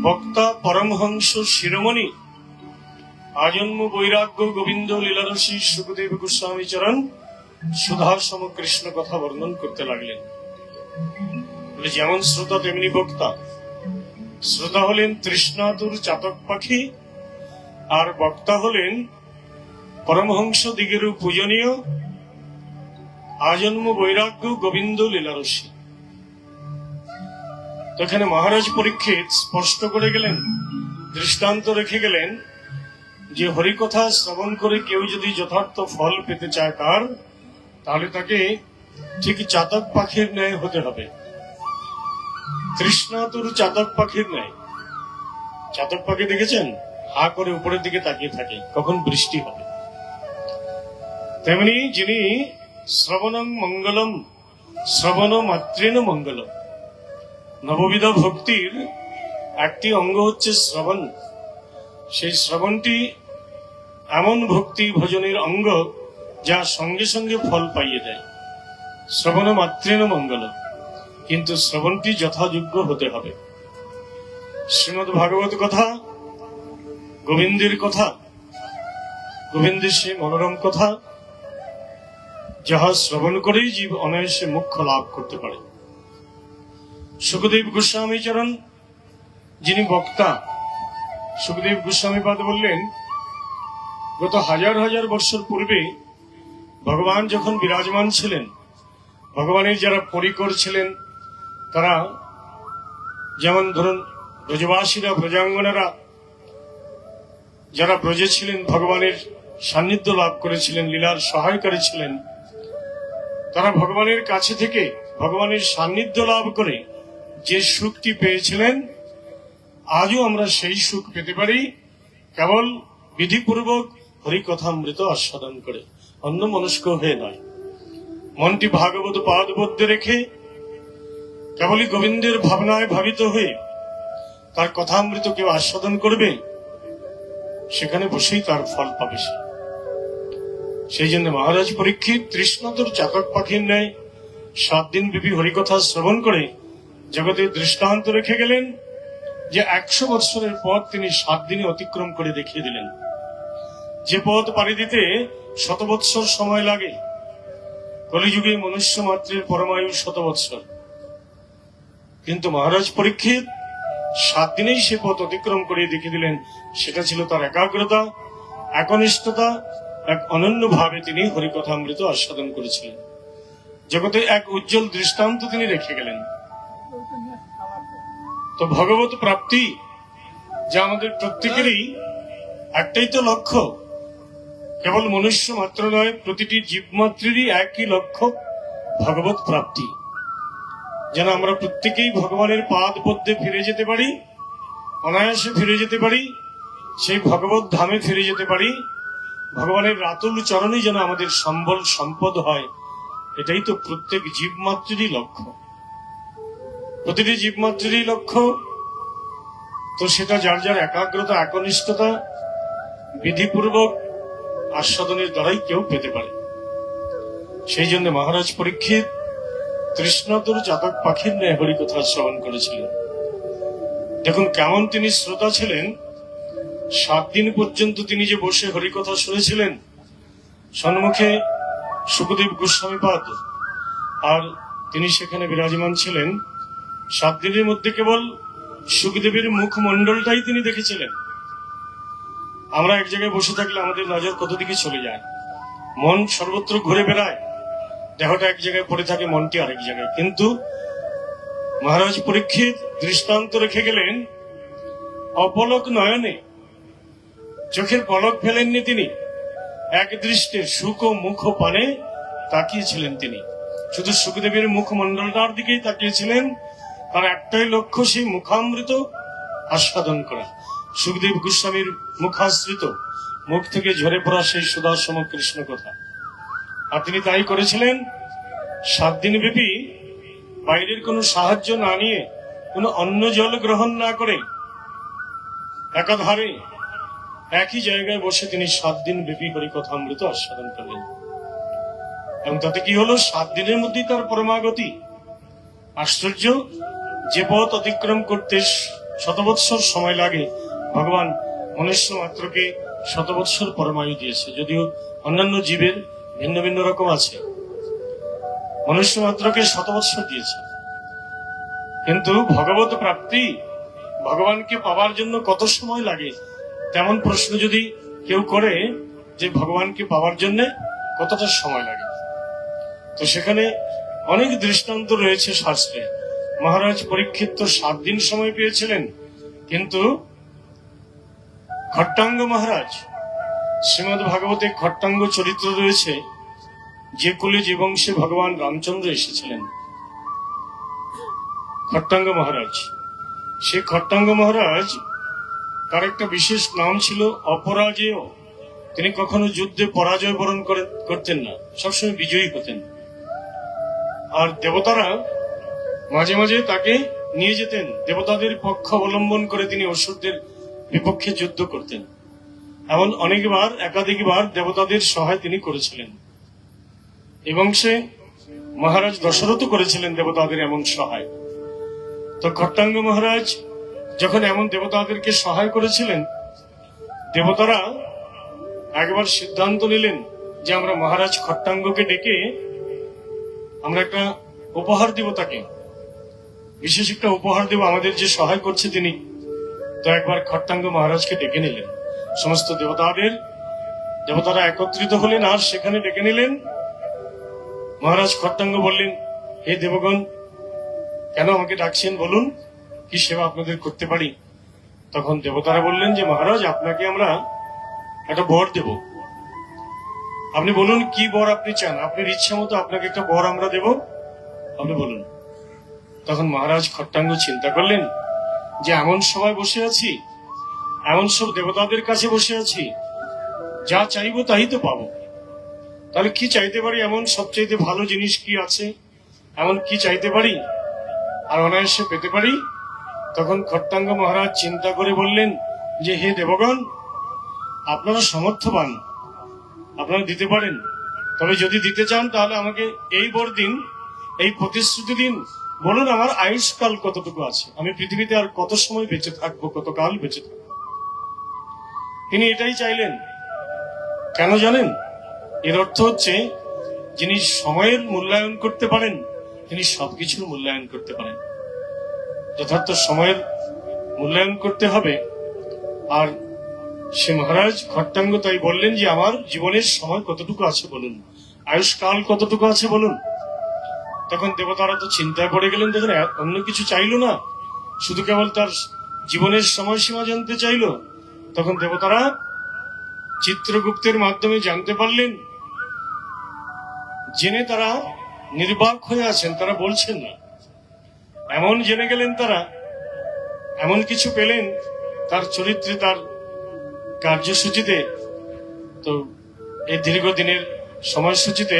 বক্তা পরমহংস শিরোমণি আজন্ম বৈরাগ্য গোবিন্দ লীলারসী সুখদেব গোস্বামী চরণ সুধার সম কৃষ্ণ কথা বর্ণন করতে লাগলেন। যেমন শ্রোতা তেমনি বক্তা। শ্রোতা হলেন তৃষ্ণাতুর চাতক পাখি, আর বক্তা হলেন পরমহংস দিগেরও পূজনীয় আজন্ম বৈরাগ্য গোবিন্দ লীলারসী। তো এখানে মহারাজ পরীক্ষিত স্পষ্ট করে গেলেন, দৃষ্টান্ত রেখে গেলেন যে হরিকথা শ্রবণ করে কেউ যদি যথার্থ ফল পেতে চায় তার, তাহলে তাকে ঠিক চাতক পাখির ন্যায় হতে হবে। তৃষ্ণাতুর চাতক পাখির ন্যায়। চাতক পাখি দেখেছেন? হা করে উপরের দিকে তাকিয়ে থাকে কখন বৃষ্টি হবে। তেমনি যিনি শ্রবণং মঙ্গলম শ্রবণ মাত্রেন মঙ্গল। নববিধ ভক্তির একটি অঙ্গ হচ্ছে শ্রবণ। সেই শ্রবণটি এমন ভক্তি ভজনের অঙ্গ যা সঙ্গে সঙ্গে ফল পাইয়ে দেয়। শ্রবণ মাত্রেন মঙ্গল, কিন্তু শ্রবণটি যথাযোগ্য হতে হবে। শ্রীমদ্ ভাগবত কথা, গোবিন্দের কথা, গোবিন্দের সেই মনোরম কথা, যাহা শ্রবণ করেই জীব অনায়াসে মোক্ষ লাভ করতে পারে। সুখদেব গোস্বামী চরণ যিনি বক্তা, সুখদেব গোস্বামী পাদ বললেন, গত হাজার হাজার বৎসর পূর্বে ভগবান যখন বিরাজমান ছিলেন, ভগবানের যারা পরিকর ছিলেন, তারা যেমন ধরুন ব্রজবাসীরা, ব্রজাঙ্গনারা যারা ব্রজে ছিলেন, ভগবানের সান্নিধ্য লাভ করেছিলেন, লীলার সহায়কারী ছিলেন, তারা ভগবানের কাছে থেকে ভগবানের সান্নিধ্য লাভ করে যে সুখটি পেয়েছিলেন, আজও আমরা সেই সুখ পেতে পারি কেবল বিধিপূর্বক হরিকথামৃত আস্বাদন করে, অন্য মনস্ক হয়ে নয়। মনটি ভাগবত পাদপদ্মে রেখে কেবলই গোবিন্দের ভাবনায় ভাবিত হয়ে তার কথামৃত কেউ আস্বাদন করবে, সেখানে বসেই তার ফল পাবে সে। সেই জন্য মহারাজ পরীক্ষিত তৃষ্ণাতুর চাতক পাখির ন্যায় 7 দিন ব্যাপী হরিকথা শ্রবণ করে জগতের দৃষ্টান্ত রেখে গেলেন যে 100 বৎসরের পথ তিনি 7 দিনে অতিক্রম করে দেখিয়ে দিলেন। যে পথ পাড়ি দিতে 100 বৎসর সময় লাগে, কলিযুগে মনুষ্য মাত্রের পরমায়ু 100 বৎসর, কিন্তু মহারাজ পরীক্ষিত 7 দিনেই সে পথ অতিক্রম করে দেখিয়ে দিলেন। সেটা ছিল তার একাগ্রতা, একনিষ্ঠতা, এক অনন্য ভাবে তিনি হরিকথামৃত আস্বাদন করেছিলেন। জগতে এক উজ্জ্বল দৃষ্টান্ত তিনি রেখে গেলেন। তো ভগবত প্রাপ্তি যা আমাদের প্রত্যেকেরই একটাই তো লক্ষ্য, কেবল মনুষ্য মাত্র নয়, প্রতিটি জীব মাত্রেরই একই লক্ষ্য, ভগবত প্রাপ্তি। যেন আমরা প্রত্যেকেই ভগবানের পাদ পদ্মে ফিরে যেতে পারি, অনায়াসে ফিরে যেতে পারি, সেই ভগবত ধামে ফিরে যেতে পারি, ভগবানের রাতুল চরণই যেন আমাদের সম্বল সম্পদ হয়। এটাই তো প্রত্যেক জীব মাত্রেরই লক্ষ্য, প্রতিটি জীব মাত্রেরই লক্ষ্য। তো সেটা যার যার একাগ্রতা, একনিষ্ঠতা, বিধিপূর্বক আস্বাদনের দ্বারাই কেউ পেতে পারে। সেই জন্য মহারাজ পরীক্ষিত তৃষ্ণাতুর চাতক পাখির ন্যায় হরিকথা শ্রবণ করেছিলেন। দেখুন কেমন তিনি শ্রোতা ছিলেন। 7 দিন পর্যন্ত তিনি যে বসে হরিকথা শুনেছিলেন, সম্মুখে সুখদেব গোস্বামী পাদ, আর তিনি সেখানে বিরাজমান ছিলেন। 7 দিনের মধ্যে কেবল সুখদেবের মুখমণ্ডলটাই তিনি দেখেছিলেন। আমরা এক জায়গায় বসে থাকলে আমাদের নজর কত দিকে চলে যায়, মন সর্বত্র ঘুরে বেড়ায়, দেহটা এক জায়গায় পড়ে থাকে, মনটি আরেক জায়গায়। কিন্তু মহারাজ পরীক্ষিত দৃষ্টান্ত রেখে গেলেন, অপলক নয়নে, চোখের পলক ফেলেননি তিনি, এক দৃষ্টে সুখ মুখ পানে তাকিয়েছিলেন তিনি। শুধু সুখদেবের মুখমণ্ডলটার দিকেই তাকিয়েছিলেন। তার একটাই লক্ষ্য, সেই মুখামৃত আস্বাদন করা, সুখদেব গোস্বামীর মুখাশ্রিত, মুখ থেকে ঝরে পড়া সেই সুদাসম কৃষ্ণ কথা। আর তিনি তাই করেছিলেন। 7 দিন ব্যাপী বাইরের কোনো সাহায্য না নিয়ে, কোনো অন্য জল গ্রহণ না করে, একাধারে একই জায়গায় বসে তিনি 7 দিন ব্যাপী হরিকথামৃত আস্বাদন করলেন। এবং তাতে কি হলো, 7 দিনের মধ্যেই তার পরমাগতি। আশ্চর্য, যে পথ অতিক্রম করতে 100 বৎসর সময় লাগে, ভগবান মনুষ্য মাত্রকে 100 বৎসর পরমায়ু দিয়েছে। যদিও অন্যান্য জীবের ভিন্ন ভিন্ন রকম আছে, মনুষ্য মাত্রকে 100 বৎসর দিয়েছে। কিন্তু ভগবত প্রাপ্তি, ভগবানকে পাওয়ার জন্য কত সময় লাগে, তেমন প্রশ্ন যদি কেউ করে যে ভগবানকে পাওয়ার জন্য কতটা সময় লাগে, তো সেখানে অনেক দৃষ্টান্ত রয়েছে শাস্ত্রে। মহারাজ পরীক্ষিত তো 7 দিন সময় পেয়েছিলেন, কিন্তু খট্টাঙ্গ মহারাজ, শ্রীমদ্ ভাগবতে খট্টাঙ্গ চরিত্র রয়েছে, যে কুলে যে বংশে ভগবান রামচন্দ্র এসেছিলেন, খট্টাঙ্গ মহারাজ। সে খট্টাঙ্গ মহারাজ, তার একটা বিশেষ নাম ছিল অপরাজেয়। তিনি কখনো যুদ্ধে পরাজয় বরণ করতেন না, সবসময় বিজয়ী হতেন। আর দেবতারা মাঝে মাঝে তাকে নিয়ে যেতেন, দেবতাদের পক্ষ অবলম্বন করে তিনি অসুরদের বিপক্ষে যুদ্ধ করতেন। এমন অনেকবার একাধিকবার দেবতাদের সহায় তিনি করেছিলেন এবং সে মহারাজ দশরথ করেছিলেন দেবতাদের এমন সহায়। তো খট্টাঙ্গ মহারাজ যখন এমন দেবতাদেরকে সহায় করেছিলেন, দেবতারা একবার সিদ্ধান্ত নিলেন যে আমরা মহারাজ খট্টাঙ্গকে ডেকে আমরা একটা উপহার দিব, তাকে বিশেষ একটা উপহার দেব, আমাদের যে সহায় করছে তিনি। তো একবার খট্টাঙ্গ মহারাজকে ডেকে নিলেন, সমস্ত দেবতারা একত্রিত হলেন আর সেখানে ডেকে নিলেন। মহারাজ খট্টাঙ্গ বললেন, হে দেবগণ, কেন আমাকে ডাকছেন, বলুন কি সেবা আপনাদের করতে পারি? তখন দেবতারা বললেন যে মহারাজ, আপনাকে আমরা একটা বর দেব, আপনি বলুন কি বর আপনি চান, আপনার ইচ্ছা মতো আপনাকে একটা বর আমরা দেব, আপনি বলুন। তখন মহারাজ খট্টাঙ্গ চিন্তা করলেন যে এমন সময় বসে আছি, এমন সব দেবতাদের কাছে বসে আছি, যা চাইবো তাই তো পাবো, তাহলে কি চাইতে পারি, এমন সবচাইতে ভালো জিনিস কি আছে, এমন কি চাইতে পারি আর অনায়াসে পেতে পারি? তখন খট্টাঙ্গ মহারাজ চিন্তা করে বললেন যে হে দেবগণ, আপনারা সমর্থবান, আপনারা দিতে পারেন, তবে যদি দিতে চান তাহলে আমাকে এই বর দিন, এই প্রতিশ্রুতি দিন, বলুন আমার আয়ুষ্কাল কতটুকু আছে, আমি পৃথিবীতে আর কত সময় বেঁচে থাকবো, কত কাল বেঁচে থাকবো। তিনি এটাই চাইলেন। কেন জানেন? এর অর্থ হচ্ছে যিনি সময়ের মূল্যায়ন করতে পারেন তিনি সবকিছুর মূল্যায়ন করতে পারেন। যথার্থ সময়ের মূল্যায়ন করতে হবে। আর সে মহারাজ খট্টাঙ্গ তাই বললেন যে আমার জীবনের সময় কতটুকু আছে বলুন, আয়ুষ্কাল কতটুকু আছে বলুন। তখন দেবতারা তো চিন্তায় পড়ে গেলেন, দেখেন অন্য কিছু চাইলো না, শুধু কেবল তার জীবনের সময়সীমা জানতে চাইলো। তখন দেবতারা চিত্রগুপ্তের মাধ্যমে জানতে পারলেন, জেনে তারা নির্বাক হয়ে আছেন, তারা বলছেন না। এমন জেনে গেলেন তারা, এমন কিছু পেলেন তার চরিত্রে, তার কার্যসূচিতে, তো এই দীর্ঘদিনের সময়সূচিতে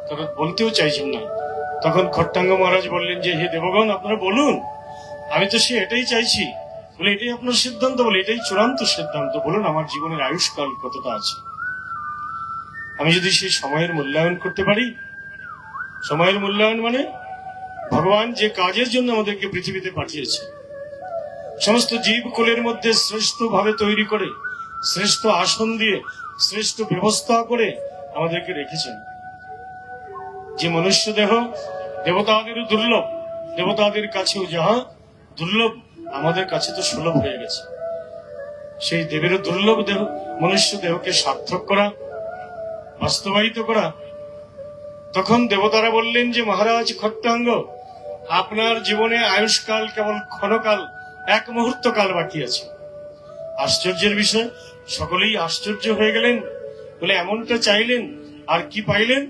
তারা বলতেও চাইছেন না। তখন খট্টাঙ্গ মহারাজ বললেন যে হে দেবগণ, আপনারা বলুন, আমি তো সে এটাই চাইছি। বলে এটাই আপনার সিদ্ধান্ত? বলে এটাই চূড়ান্ত সিদ্ধান্ত, বলুন আমার জীবনের আয়ুষ্কাল কতটা আছে, আমি যদি সেই সময়ের মূল্যায়ন করতে পারি। সময়ের মূল্যায়ন মানে ভগবান যে কাজের জন্য আমাদেরকে পৃথিবীতে পাঠিয়েছে, সমস্ত জীব কুলের মধ্যে শ্রেষ্ঠ ভাবে তৈরি করে, শ্রেষ্ঠ আসন দিয়ে, শ্রেষ্ঠ ব্যবস্থা করে আমাদেরকে রেখেছেন। যে মনুষ্য দেহ দেবতাদেরও দুর্লভ, দেবতাদের কাছেও যাহা দুর্লভ আমাদের কাছে তো সুলভ হয়ে গেছে। সেই দেবেরও দুর্লভ দেহ, মনুষ্য দেহকে সার্থক করা, বাস্তবায়িত করা। তখন দেবতারা বললেন যে মহারাজ খট্টাঙ্গ, আপনার জীবনে আয়ুষ্কাল কেবল ক্ষণকাল, এক মুহূর্ত কাল বাকি আছে। আশ্চর্যের বিষয়, সকলেই আশ্চর্য হয়ে গেলেন, বলে এমনটা চাইলেন আর কি পাইলেন?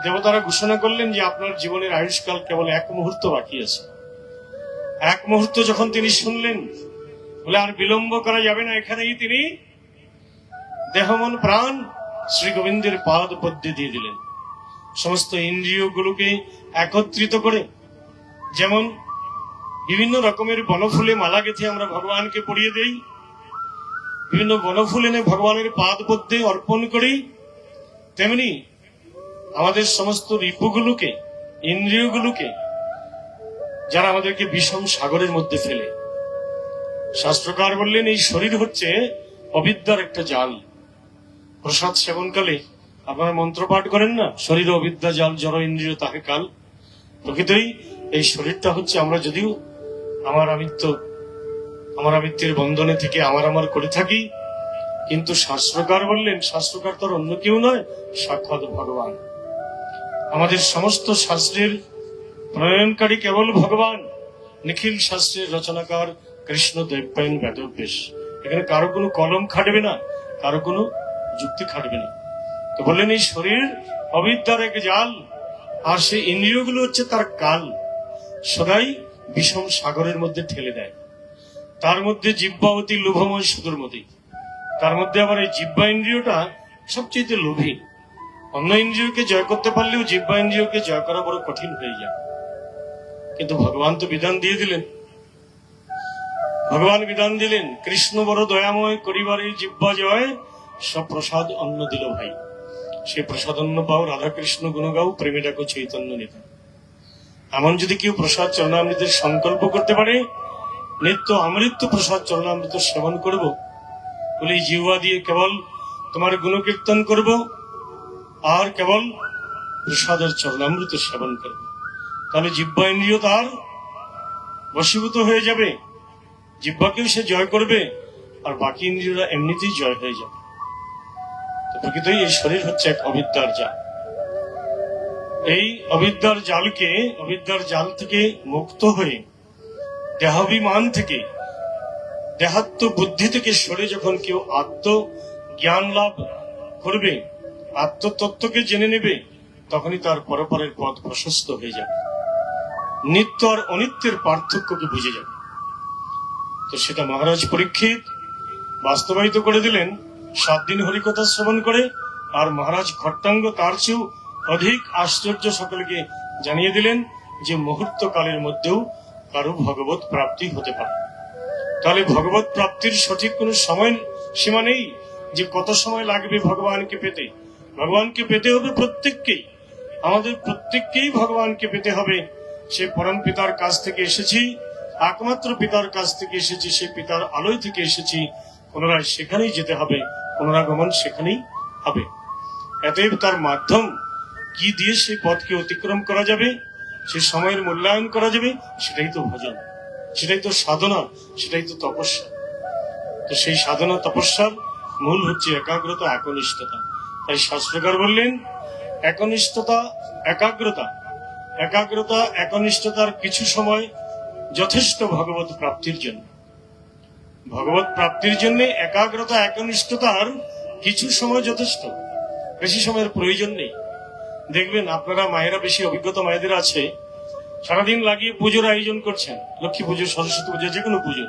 দেবতারা ঘোষণা করলেন যে আপনার জীবনের আয়ুষ্কাল কেবল এক মুহূর্ত বাকি আছে। এক মুহূর্ত যখন তিনি শুনলেন, বলে আর বিলম্ব করা যাবে না, এখানেই তিনি দেহ মন প্রাণ শ্রী গোবিন্দের পাদ পদ্মে দিয়ে দিলেন। সমস্ত ইন্দ্রিয়গুলোকে একত্রিত করে, যেমন বিভিন্ন রকমের বনফুলে মালা গেঁথে আমরা ভগবানকে পরিয়ে দেই, বিভিন্ন বনফুল এনে ভগবানের পাদ পদ্মে অর্পণ করি, তেমনি আমাদের সমস্ত রিপুগুলোকে, ইন্দ্রিয়গুলোকে, যারা আমাদেরকে বিষম সাগরের মধ্যে ফেলে। শাস্ত্রকার বললেন এই শরীর হচ্ছে অবিদ্যার একটা জাল। প্রসাদ সেবনকালে আপনারা মন্ত্র পাঠ করেন না, শরীর অবিদ্যা জাল জড় ইন্দ্রিয় তাহে কাল। প্রকৃতই এই শরীরটা হচ্ছে, আমরা যদিও আমার আমিত্বের বন্ধনে থেকে আমার করে থাকি, কিন্তু শাস্ত্রকার বললেন, শাস্ত্রকার তার অন্য কেউ নয়, সাক্ষাৎ ভগবান। আমাদের সমস্ত শাস্ত্রের প্রণয়নকারী কেবল ভগবান। নিখিল শাস্ত্রের রচনাকার কৃষ্ণ দ্বৈপায়ন বেদব্যাস। এখানে কারো কোনো কলম খাটবে না, কারো কোনো যুক্তি খাটবে না। তো বললেন এই শরীর অবিদ্যার এক জাল, আর সেই ইন্দ্রিয়গুলো হচ্ছে তার কাল, সদাই বিষম সাগরের মধ্যে ঠেলে দেয়। তার মধ্যে জিহ্বা অতি লোভময় সুদূরমতি, তার মধ্যে আবার এই জিহ্বা ইন্দ্রিয়টা সবচেয়ে লোভী। অন্য ইন্দ্রিয়কে জয় করতে পারলেও জিহ্বা ইন্দ্রিয়কে জয় করা বড় কঠিন হয়ে যায়। কিন্তু ভগবান তো বিধান দিয়ে দিলেন, ভগবান বিধান দিলেন, কৃষ্ণ বড় দয়াময়, করিবারে জিহ্বা জয়, সব প্রসাদ অন্ন দিল ভাই। সে প্রসাদ অন্ন পাও, রাধা কৃষ্ণ গুণ গাও, প্রেমে ডাকো চৈতন্য নিতাই। এমন যদি কেউ প্রসাদ চরণামৃতের সংকল্প করতে পারে, নিত্য অমৃত প্রসাদ চরণামৃত সেবন করব বলে এই জিহ্বা দিয়ে কেবল তোমার গুণকীর্তন করব আর কেবল প্রসাদের চরণামৃত সেবন করব, তাহলে জিহ্বা ইন্দ্রিয় তার বশীভূত হয়ে যাবে, জিহ্বাকেও সে জয় করবে, আর বাকি ইন্দ্রিয়রা এমনিতেই জয় হয়ে যাবে। তো প্রকৃতই এই শরীর হচ্ছে এক অবিদ্যার জাল। এই অবিদ্যার জালকে, অবিদ্যার জাল থেকে মুক্ত হয়ে দেহাভিমান থেকে, দেহাত্ম বুদ্ধি থেকে সরে যখন কেউ আত্ম জ্ঞান লাভ করবে, আত্মতত্ত্বকে জেনে নেবে, তখনই তার পরপরের পথ প্রশস্ত হয়ে যাবে, নিত্য আর অনিত্যের পার্থক্যকে বুঝে যাবে। তো সেটা মহারাজ পরীক্ষিত বাস্তবায়িত করে দিলেন 7 দিন হরিকথা শ্রবণ করে। আর মহারাজ খট্টাঙ্গ তার চেয়েও অধিক আশ্চর্য সকলকে জানিয়ে দিলেন যে মুহূর্ত কালের মধ্যেও কারো ভগবত প্রাপ্তি হতে পারে। তাহলে ভগবত প্রাপ্তির সঠিক কোনো সময় সীমা নেই যে কত সময় লাগবে ভগবানকে পেতে। ভগবানকে পেতে হবে প্রত্যেককেই, আমাদের প্রত্যেককেই ভগবানকে পেতে হবে। সে পরম পিতার কাছ থেকে এসেছি, একমাত্র পিতার কাছ থেকে এসেছি, সে পিতার আলোয় থেকে এসেছি, পুনরায় সেখানেই যেতে হবে, পুনরাগমন সেখানেই হবে। এতএব তার মাধ্যম কি দিয়ে সেই পথকে অতিক্রম করা যাবে, সে সময়ের মূল্যায়ন করা যাবে, সেটাই তো ভজন, সেটাই তো সাধনা, সেটাই তো তপস্যা। তো সেই সাধনা তপস্যার মূল হচ্ছে একাগ্রতা, একনিষ্ঠতা। তাই শাস্ত্রকার বললেন একনিষ্ঠতা, একাগ্রতা, একাগ্রতা একনিষ্ঠতার কিছু সময় যথেষ্ট ভগবত প্রাপ্তির জন্য। ভগবত প্রাপ্তির জন্য একাগ্রতা একনিষ্ঠতার কিছু সময় যথেষ্ট, বেশি সময়ের প্রয়োজন নেই। দেখবেন আপনারা মায়েরা, বেশি অভিজ্ঞতা মায়েদের আছে, সারাদিন লাগিয়ে পুজোর আয়োজন করছেন, লক্ষ্মী পুজো, সরস্বতী পুজো, যে কোনো পুজো,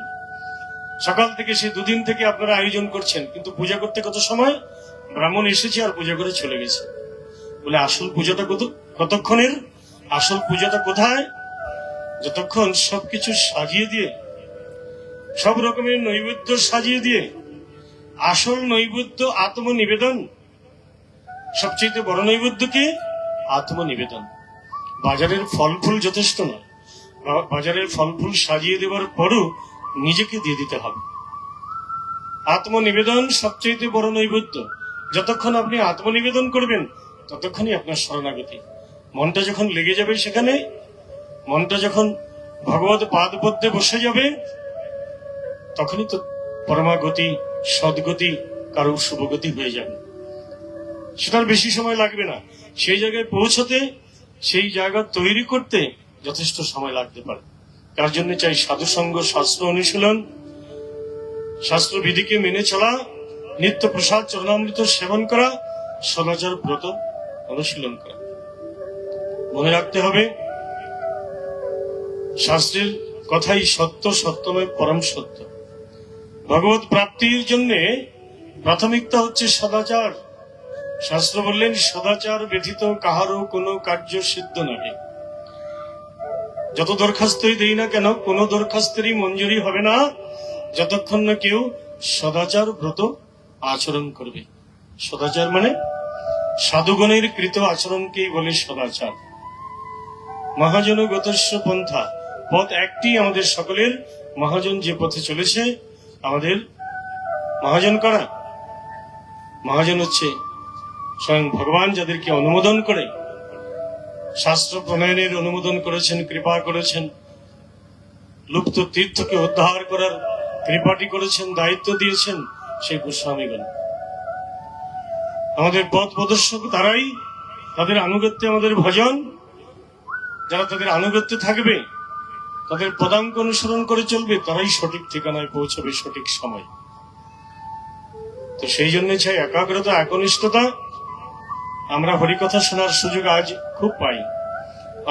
সকাল থেকে সে 2 দিন থেকে আপনারা আয়োজন করছেন, কিন্তু পূজা করতে কত সময়? ব্রাহ্মণ এসেছে আর পূজা করে চলে গেছে। বলে আসল পূজাটা কতক্ষণের? আসল পূজাটা কোথায়? যতক্ষণ সবকিছু সাজিয়ে দিয়ে, সব রকমের নৈবেদ্য সাজিয়ে দিয়ে, আসল নৈবেদ্য আত্মনিবেদন। সবচেয়ে বড় নৈবেদ্য কি? আত্মনিবেদন। বাজারের ফল ফুল যথেষ্ট নয়, বাজারের ফল ফুল সাজিয়ে দেওয়ার পরও নিজেকে দিয়ে দিতে হবে। আত্মনিবেদন সবচেয়ে বড় নৈবেদ্য। যতক্ষণ আপনি আত্মনিবেদন করবেন ততক্ষণই আপনার শরণাগতি। মনটা যখন লেগে যাবে সেখানে, মনটা যখন ভগবত পাদপদ্মে বসে যাবে, তখনই তো পরমাগতি, সদ্গতি, কারো শুভগতি হয়ে যাবে। সেটার বেশি সময় লাগবে না। সেই জায়গায় পৌঁছতে, সেই জায়গা তৈরি করতে যথেষ্ট সময় লাগতে পারে। তার জন্য চাই সাধুসঙ্গ, শাস্ত্র অনুশীলন, শাস্ত্র বিধিকে মেনে চলা, নিত্য প্রসাদ চরণামৃত সেবন করা, সদাচার ব্রত অনুশীলন করা। মনে রাখতে হবে শাস্ত্রের কথাই সত্য, সত্যময় পরম সত্য। ভগবত প্রাপ্তির জন্য প্রাথমিকতা হচ্ছে সদাচার। শাস্ত্র বললেন সদাচার ব্যতীত কাহারও কোনো কার্য সিদ্ধ নহে। যত দরখাস্তই দেই না কেন, কোনো দরখাস্তেরই মঞ্জুরি হবে না যতক্ষণ না কেউ সদাচার ব্রত আচরণ করবে। সদাচার মানে সাধুগণের কৃত আচরণকেই বলে সদাচার। মহাজনগতস্য পন্থা, পথ একটি আমাদের সকলের। মহাজন যে পথে চলেছে, আমাদের মহাজন করা, মহাজন হচ্ছে স্বয়ং ভগবান, যাদেরকে অনুমোদন করে, শাস্ত্র প্রণয়নের অনুমোদন করেছেন, কৃপা করেছেন, লুপ্ত তীর্থকে উদ্ধার করার কৃপাটি করেছেন, দায়িত্ব দিয়েছেন সেই গোস্বামীগণ। আমাদের পথ প্রদর্শক তারাই, তাদের আনুগত্যে আমাদের ভজন। যারা তাদের আনুগত্যে থাকবে, তাদের পদাঙ্ক অনুসরণ করে চলবে, তারাই সঠিক ঠিকানায় পৌঁছবে সঠিক সময়। তো সেই জন্য চাই একাগ্রতা, একনিষ্ঠতা। আমরা হরিকথা শোনার সুযোগ আজ খুব পাই।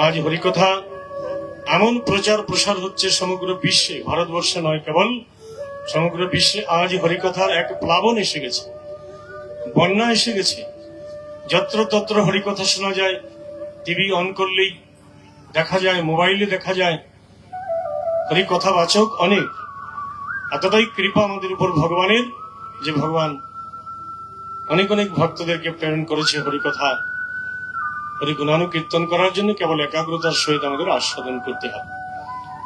আজ হরিকথা এমন প্রচার প্রসার হচ্ছে সমগ্র বিশ্বে, ভারতবর্ষে নয় কেবল, সমগ্র বিশ্বে আজ হরিকথার এক প্লাবন এসে গেছে, বন্যা এসে গেছে। যত্র তত্র হরিকথা শোনা যায়, টিভি অন করলেই দেখা যায়, মোবাইলে দেখা যায়, হরিকথা বাচক অনেক। এতটাই কৃপা আমাদের উপর ভগবানের যে ভগবান অনেক অনেক ভক্তদেরকে প্রেরণ করেছে হরিকথা হরিগুণানুকীর্তন করার জন্য। কেবল একাগ্রতার সহিত আমাদের আস্বাদন করতে হবে।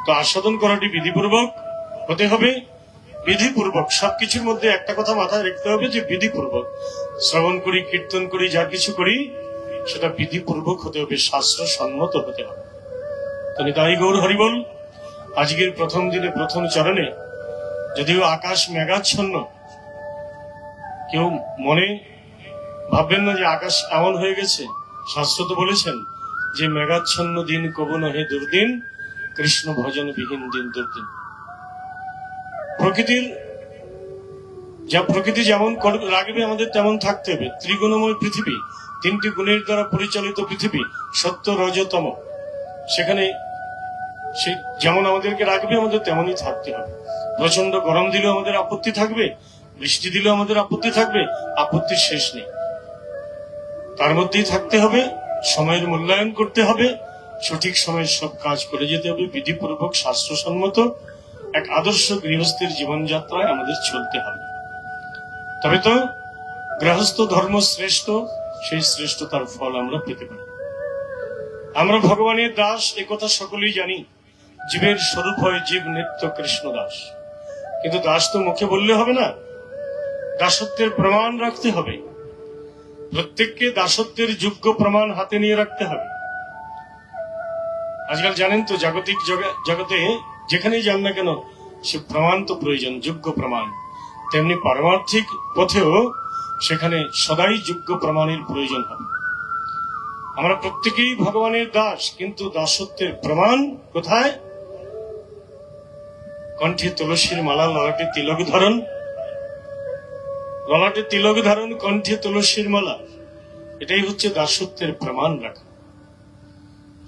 তো আস্বাদন করাটি বিধিপূর্বক হতে হবে। বিধিপূর্বক সবকিছুর মধ্যে একটা কথা মাথায় রাখতে হবে যে বিধিপূর্বক শ্রবণ করি, কীর্তন করি, যা কিছু করি সেটা বিধিপূর্বক হতে হবে, শাস্ত্র সম্মত হতে হবে। তো নিতাই গৌর হরিবল। আজকের প্রথম দিনে প্রথম চরণে যদিও আকাশ মেঘাচ্ছন্ন, কেউ মনে ভাববেন না যে আকাশ এমন হয়ে গেছে। শাস্ত্র তো বলেছেন যে মেঘাচ্ছন্ন দিন কবু নহে দুর্দিন, কৃষ্ণ ভজন বিহীন দিন দুর্দিন। প্রকৃতি যেমন রাখবে আমাদের তেমন থাকতে হবে। ত্রিগুণময় পৃথিবী, তিনটি গুণের দ্বারা পরিচালিত পৃথিবী, সত্য রজতম, সেখানে সে যেমন আমাদেরকে রাখবে আমাদের তেমনই থাকতে হবে। প্রচন্ড গরম দিলেও আমাদের আপত্তি থাকবে, বৃষ্টি দিলেও আমাদের আপত্তি থাকবে, আপত্তির শেষ নেই। তার মধ্যেই থাকতে হবে, সময়ের মূল্যায়ন করতে হবে, সঠিক সময়ে সব কাজ করে যেতে হবে, বিধিপূর্বক শাস্ত্রসম্মত এক আদর্শ গৃহস্থের জীবনযাত্রায় আমাদের চলতে হবে। তবে তো গৃহস্থ ধর্ম শ্রেষ্ঠ, সেই শ্রেষ্ঠতার ফল আমরা পেতে পারি। আমরা ভগবানের দাস, একথা সকলেই জানি। জীবের স্বরূপ হয় জীব নিত্য কৃষ্ণ দাস। কিন্তু দাস তো মুখে বললে হবে না, দাসত্বের প্রমাণ রাখতে হবে। প্রত্যেককে দাসত্বের যোগ্য প্রমাণ হাতে নিয়ে রাখতে হবে। আজকাল জানেন তো জাগতিক জগতে যেখানেই যান না কেন সে প্রমাণ তো প্রয়োজন, যোগ্য প্রমাণ। তেমনি পারমার্থিক পথেও সেখানে সদাই যোগ্য প্রমাণের প্রয়োজন হবে। আমরা প্রত্যেকেই ভগবানের দাস, কিন্তু দাসত্বের প্রমাণ কোথায়? কণ্ঠে তুলসীর মালা, ললাটে তিলক ধারণ, ললাটে তিলক ধারণ, কণ্ঠে তুলসীর মালা, এটাই হচ্ছে দাসত্বের প্রমাণ রাখা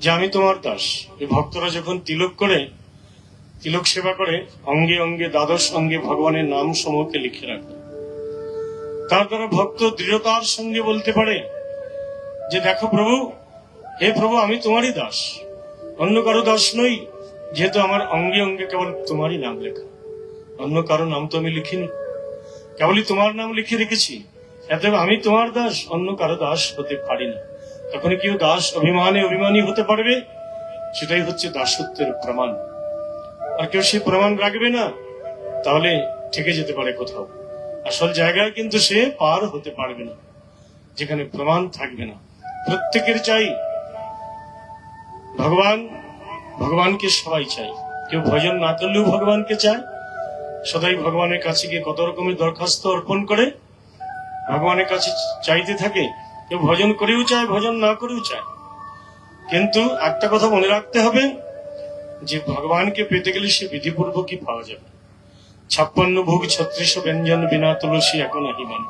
যে আমি তোমার দাস। এই ভক্তরা যখন তিলক করে, তিলক সেবা করে, অঙ্গে অঙ্গে দ্বাদশ অঙ্গে ভগবানের নাম সমূহকে লিখে রাখে। তার দ্বারা ভক্ত দৃঢ়তার সঙ্গে বলতে পারে যে দেখো প্রভু, হে প্রভু, আমি তোমারই দাস, অন্য কারো দাস নই। যেহেতু আমার অঙ্গে অঙ্গে কেবল তোমারই নাম লেখা, অন্য কারো নাম তো আমি লিখিনি, কেবলই তোমার নাম লিখে রেখেছি। অতএব আমি তোমার দাস, অন্য কারো দাস হতে পারি না। তখন কেউ দাস অভিমানী হতে পারবে, সেটাই হচ্ছে দাসত্বের প্রমাণ। আর কেউ সেই প্রমাণ রাখবে না, তাহলে ঠেকে যেতে পারে কোথাও, আসল জায়গায় কিন্তু সে পার হতে পারবে না, যেখানে প্রমাণ থাকবে না। প্রত্যেকের চাই ভগবানকে সবাই চাই। কেউ ভজন না করলেও ভগবানকে চায়, সদাই ভগবানের কাছে গিয়ে কত রকমের দরখাস্ত অর্পণ করে ভগবানের কাছে চাইতে থাকে। কেউ ভজন করেও চায়, ভজন না করেও চায়। কিন্তু একটা কথা মনে রাখতে হবে যে ভগবানকে পেতে গেলে সে বিধিপূর্বকই পাওয়া যাবে। 56 ভোগ 36 ব্যঞ্জন বিনা তুলসী এখন আহিমান।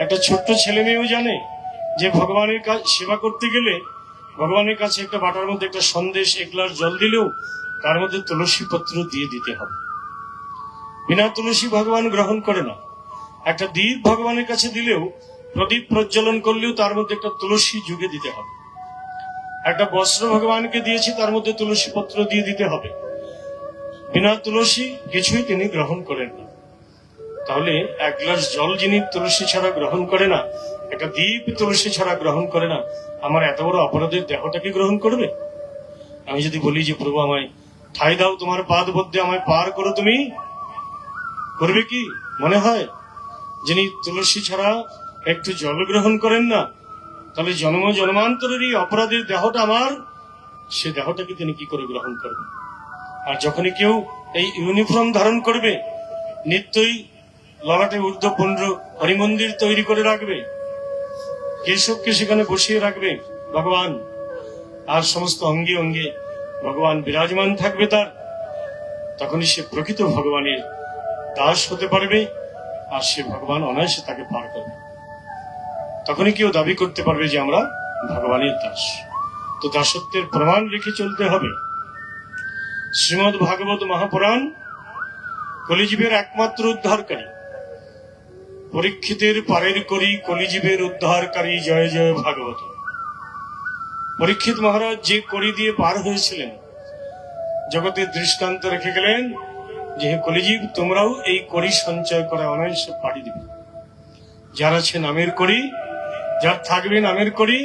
একটা ছোট্ট ছেলে মেয়েও জানে যে ভগবানের কাজ সেবা করতে গেলে ভগবানের কাছে একটা বাটার মধ্যে একটা সন্দেশ, এক গ্লাস জল দিলেও তার মধ্যে তুলসী পত্র দিয়ে দিতে হবে। বিনা তুলসী ভগবান গ্রহণ করে না। একটা দীপ ভগবানের কাছে দিলেও, প্রদীপ প্রজ্বলন করলেও তার মধ্যে একটা তুলসী যুগে দিতে হবে। একটা বস্ত্র ভগবানকে দিয়েছি, তার মধ্যে তুলসী পত্র দিয়ে দিতে হবে। বিনা তুলসী কিছুই তিনি গ্রহণ করেন না। তাহলে এক গ্লাস জল যিনি তুলসী ছাড়া গ্রহণ করে না, একটা দীপ তুলসী ছাড়া গ্রহণ করে না, আমার এত বড় অপরাধের দেহটাকে গ্রহণ করবে? আমি যদি বলি যে প্রভু আমায় ঠাই দাও, তোমার পাদ মধ্যে আমায় পার করো, তুমি করবে কি? মনে হয় যিনি তুলসী ছাড়া একটু জল গ্রহণ করেন না, তাহলে জন্মান্তরেরই অপরাধের দেহটা আমার, সে দেহটাকে তিনি কি করে গ্রহণ করবেন? আর যখনই কেউ এই ইউনিফর্ম ধারণ করবে, নিত্যই ললাটে ঊর্ধ্বপুণ্ড হরিমন্দির তৈরি করে রাখবে, কেশবকে সেখানে বসিয়ে রাখবে ভগবান, আর সমস্ত অঙ্গে অঙ্গে ভগবান বিরাজমান থাকবে তার, তখনই সে প্রকৃত ভগবানের দাস হতে পারবে, আর সে ভগবান অনায়াসে তাকে পার করবে। তখনই কেউ দাবি করতে পারবে যে আমরা ভগবানের দাস। তো দাসত্বের প্রমাণ রেখে চলতে হবে। শ্রীমদ ভাগবত মহাপুরাণ কলিজীবের একমাত্র উদ্ধারকারী। পরীক্ষিতের পারের করি কলিজীবের উদ্ধারকারী জয় জয় ভাগবত। পরীক্ষিত মহারাজ যে করি দিয়ে পার হয়েছিলেন, জগতের দৃষ্টান্ত রেখে গেলেন যে হে কলিজীব, তোমরাও এই করি সঞ্চয় করে অনায়াসে পাড়ি দিবে। যার আছে নামের করি, যার থাকবে নামের করি,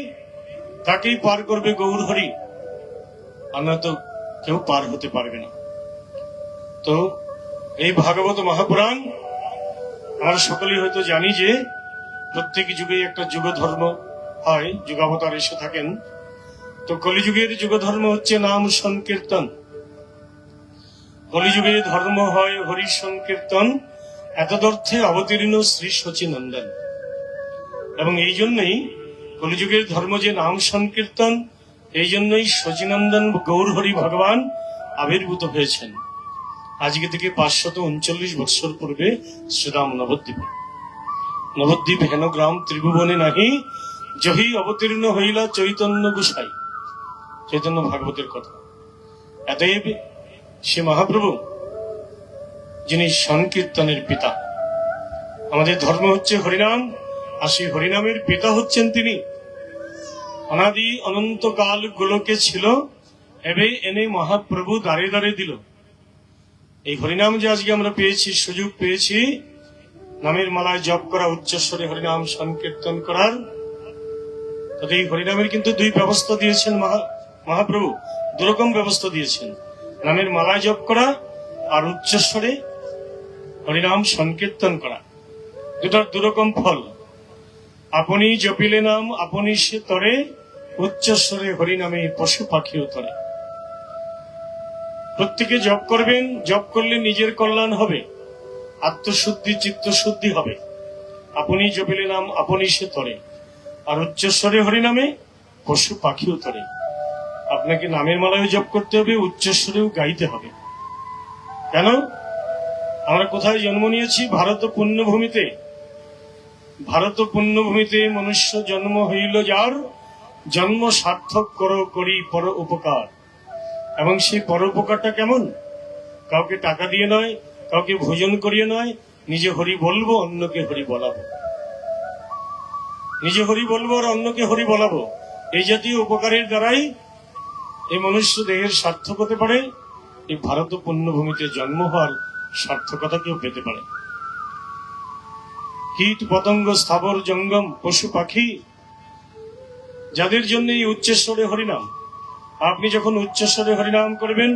তাকেই পার করবে গৌর হরি, আর না তো কেউ পার হতে পারবে না। তো এই ভাগবত মহাপুরাণ আমরা সকলেই হয়তো জানি যে প্রত্যেক যুগে একটা যুগ ধর্ম হয়, যুগাবতার এসে থাকেন। তো কলিযুগের যুগ ধর্ম হচ্ছে নাম সংকীর্তন। কলিযুগে ধর্ম হয় হরি সংকীর্তন, এতদর্থে অবতীর্ণ শ্রী শচীনন্দন। এবং এই জন্যই কলিযুগের ধর্ম যে নাম সংকীর্তন, এই জন্যই শচীনন্দন গৌর হরি ভগবান আবির্ভূত হয়েছেন আজকে থেকে 539 বৎসর পূর্বে শ্রীরাম নবদ্বীপে। নবদ্বীপ হেন গ্রাম ত্রিভুবনে নাহি, জহি অবতীর্ণ হইলা চৈতন্য গোসাই। চৈতন্য ভাগবতের কথা। এতএব সে মহাপ্রভু যিনি সংকীর্তনের পিতা। আমাদের ধর্ম হচ্ছে হরিনাম, আর সেই হরিনামের পিতা হচ্ছেন তিনি। অনাদি অনন্তকাল গোলকে ছিল, এবে এনে মহাপ্রভু দাঁড়ে দাঁড়ে দিল। এই হরিনাম যে আজকে আমরা পেয়েছি, সুযোগ পেয়েছি নামের মালায় জপ করা, উচ্চস্বরে হরিনাম সংকীর্তন করার, তবে এই হরিনামের কিন্তু দুই ব্যবস্থা দিয়েছেন মহাপ্রভু। দুরকম ব্যবস্থা দিয়েছেন, নামের মালায় জপ করা আর উচ্চস্বরে হরিনাম সংকীর্তন করা। দুটার দুরকম ফল। আপনি জপিলে নাম আপনি সে তরে, উচ্চস্বরে হরিনামে পশু পাখিও তরে। প্রত্যেকে জপ করবেন, জপ করলে নিজের কল্যাণ হবে, আত্মশুদ্ধি চিত্তশুদ্ধি হবে। আপনি জপিলে নাম আপনি সে তরে, আর উচ্চস্বরে হরিনামে পশু পাখিও তরে। আপনাকে নামের মালায় জপ করতে হবে, উচ্চস্বরেও গাইতে হবে। কেন? আমরা কোথায় জন্ম নিয়েছি? ভারত পুণ্যভূমিতে। ভারত পুণ্যভূমিতে মনুষ্য জন্ম হইল যার, জন্ম সার্থক করো করি পর উপকার। এবং সেই পর উপকারটা কেমন? কাউকে টাকা দিয়ে নয়, কাউকে ভোজন করিয়ে নয়, নিজে হরি বলবো, অন্যকে হরি বলাবো। নিজে হরি বলবো আর অন্যকে হরি বলাবো। এই জাতীয় উপকারের দ্বারাই এই মনুষ্য দেহের সার্থক হতে পারে। এই ভারত পুণ্যভূমিতে জন্ম হওয়ার সার্থকতা কেউ পেতে পারে। কীট পতঙ্গ স্থাবর জঙ্গম পশু পাখি, যাদের জন্য এই উচ্চস্বরে হরিনাম। আপনি যখন উচ্চস্বরে হরিনাম করবেন,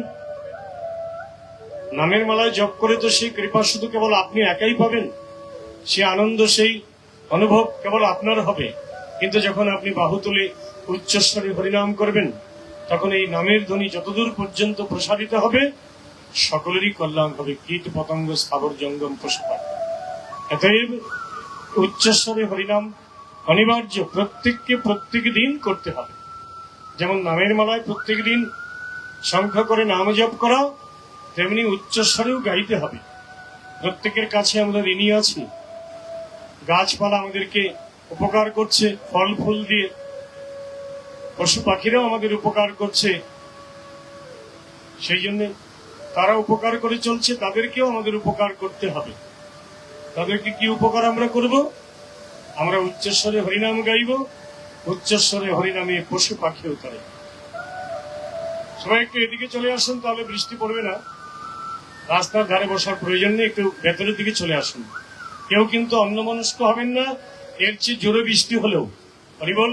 নামের মালায় জপ করে, তো সেই কৃপা শুধু কেবল আপনি একাই পাবেন, সে আনন্দ সেই অনুভব কেবল আপনার হবে। কিন্তু যখন আপনি বাহু তুলে উচ্চস্বরে হরিনাম করবেন, তখন এই নামের ধ্বনি যতদূর পর্যন্ত প্রসারিত হবে, সকলেরই কল্যাণ হবে। কীট পতঙ্গ স্থাবর জঙ্গম পশু পাখি। অতএব উচ্চস্বরে হরিনাম অনিবার্য, প্রত্যেককে প্রত্যেক দিন করতে হবে। যেমন নামের মালায় প্রত্যেক দিন সংখ্যা করে নাম জপ করা, তেমনি উচ্চস্বরেও গাইতে হবে। প্রত্যেকের কাছে আমরা ঋণী আছি। গাছপালা আমাদেরকে উপকার করছে ফল ফুল দিয়ে, পশু পাখিরাও আমাদের উপকার করছে, সেই জন্য তারা উপকার করে চলছে, তাদেরকেও আমাদের উপকার করতে হবে। তাদেরকে কি উপকার আমরা করব? আমরা উচ্চস্বরে হরিনাম গাইব, উচ্চস্বরে হরিনামে পশু পাখিও করে। সবাই একটু এদিকে চলে আসুন, তাহলে বৃষ্টি পড়বে না। রাস্তার ধারে বসার প্রয়োজন নেই, একটু ভেতরের দিকে চলে আসুন। কেউ কিন্তু অন্যমনস্ক হবেন না। এর চেয়ে জোরে বৃষ্টি হলেও, হরিবল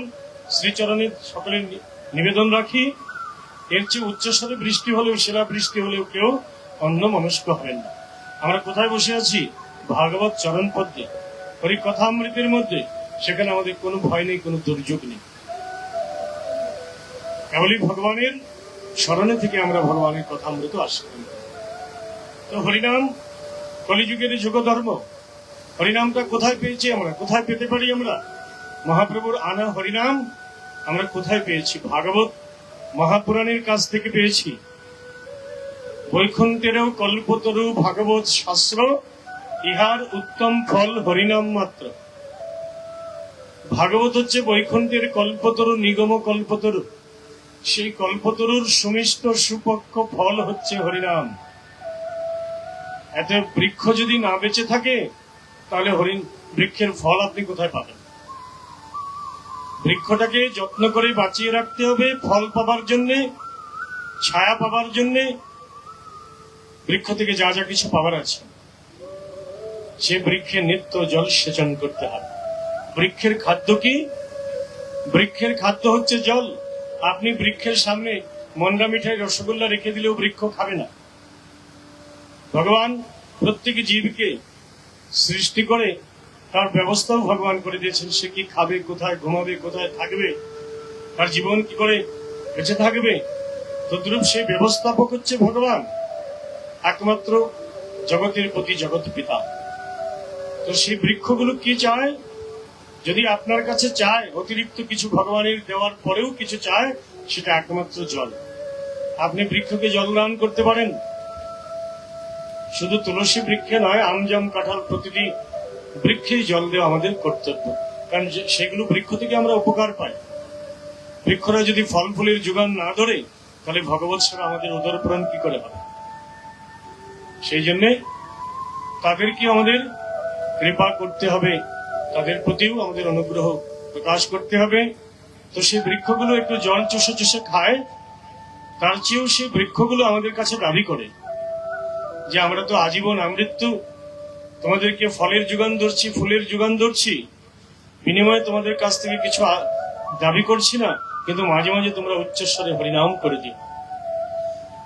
শ্রীচরণে সকলের নিবেদন রাখি, এর চেয়ে উচ্চস্বরে বৃষ্টি হলেও, শিলা বৃষ্টি হলেও কেউ অন্যমনস্ক হবেন না। আমরা কোথায় বসে আছি? ভাগবত চরণ পদ্মে, হরি কথামৃতের মধ্যে। সেখানে আমাদের কোনো ভয় নেই, কোনো দুর্যোগ নেই। কেবলই ভগবানের স্মরণে থেকে আমরা ভগবানের কথামৃত আস্বাদন করি। তো হরিনাম কলিযুগের যুগ ধর্ম। হরিনামটা কোথায় পেয়েছি আমরা? কোথায় পেতে পারি আমরা? মহাপ্রভুর আনা হরিনাম আমরা কোথায় পেয়েছি? ভাগবত মহাপুরাণের কাছ থেকে পেয়েছি। বৈকুণ্ঠেরও কল্পতরু ভাগবত শাস্ত্র, ইহার উত্তম ফল হরিনাম মাত্র। ভাগবত হচ্ছে বৈকুণ্ঠের কল্পতরু, নিগম কল্পতরু। সেই কল্পতরুর সুমিষ্ট সুপক্ষ ফল হচ্ছে হরিনাম। এত বৃক্ষ যদি না বেঁচে থাকে, তাহলে বৃক্ষের ফল আপনি কোথায় পাবেন? বৃক্ষটাকে যত্ন করে বাঁচিয়ে রাখতে হবে ফল পাবার জন্যে, ছায়া পাবার জন্যে, বৃক্ষ থেকে যা যা কিছু পাবার আছে। সে বৃক্ষে নিত্য জল সেচন করতে হবে। বৃক্ষের খাদ্য কি? বৃক্ষের খাদ্য হচ্ছে জল। আপনি বৃক্ষের সামনে মন্ডা মিঠাই রসগোল্লা রেখে দিলেও বৃক্ষ খাবে না। ভগবান প্রত্যেক জীবকে সৃষ্টি করে তার ব্যবস্থাও ভগবান করে দিয়েছেন। সে কি খাবে, কোথায় ঘুমাবে, কোথায় থাকবে, তার জীবন কি করে বেঁচে থাকবে, তদ্রূপ সেই ব্যবস্থাপক হচ্ছে ভগবান, একমাত্র জগতের প্রতি জগৎ পিতা। তো সেই বৃক্ষগুলো কি চায়? যদি আপনার কাছে চায় অতিরিক্ত কিছু, ভগবানের দেওয়ার পরেও কিছু চায়, সেটা একমাত্র জল। আপনি বৃক্ষকে জল দান করতে পারেন। শুধু তুলসী বৃক্ষে নয়, আম জাম কাঁঠাল প্রতিটি বৃক্ষেই জল দেওয়া আমাদের কর্তব্য, কারণ সেগুলো বৃক্ষ থেকে আমরা উপকার পাই। বৃক্ষরা যদি ফল ফুলের যোগান না ধরে, তাহলে ভগবৎ সেবা আমাদের উদর পূরণ কি করে হবে? সেই জন্য তাদেরকে আমাদের কৃপা করতে হবে, তাদের প্রতিও আমাদের অনুগ্রহ প্রকাশ করতে হবে। তো সেই বৃক্ষগুলো একটু জল চষে চষে খায়, তার চেয়েও সেই বৃক্ষগুলো আমাদের কাছে দাবি করে যে আমরা তো আজীবন আমৃত্যু তোমাদেরকে ফলের যোগান ধরছি, ফুলের যোগান ধরছি, বিনিময়ে তোমাদের কাছ থেকে কিছু দাবি করছি না, কিন্তু মাঝে মাঝে তোমরা উচ্চস্বরে হরিনাম করে দিও।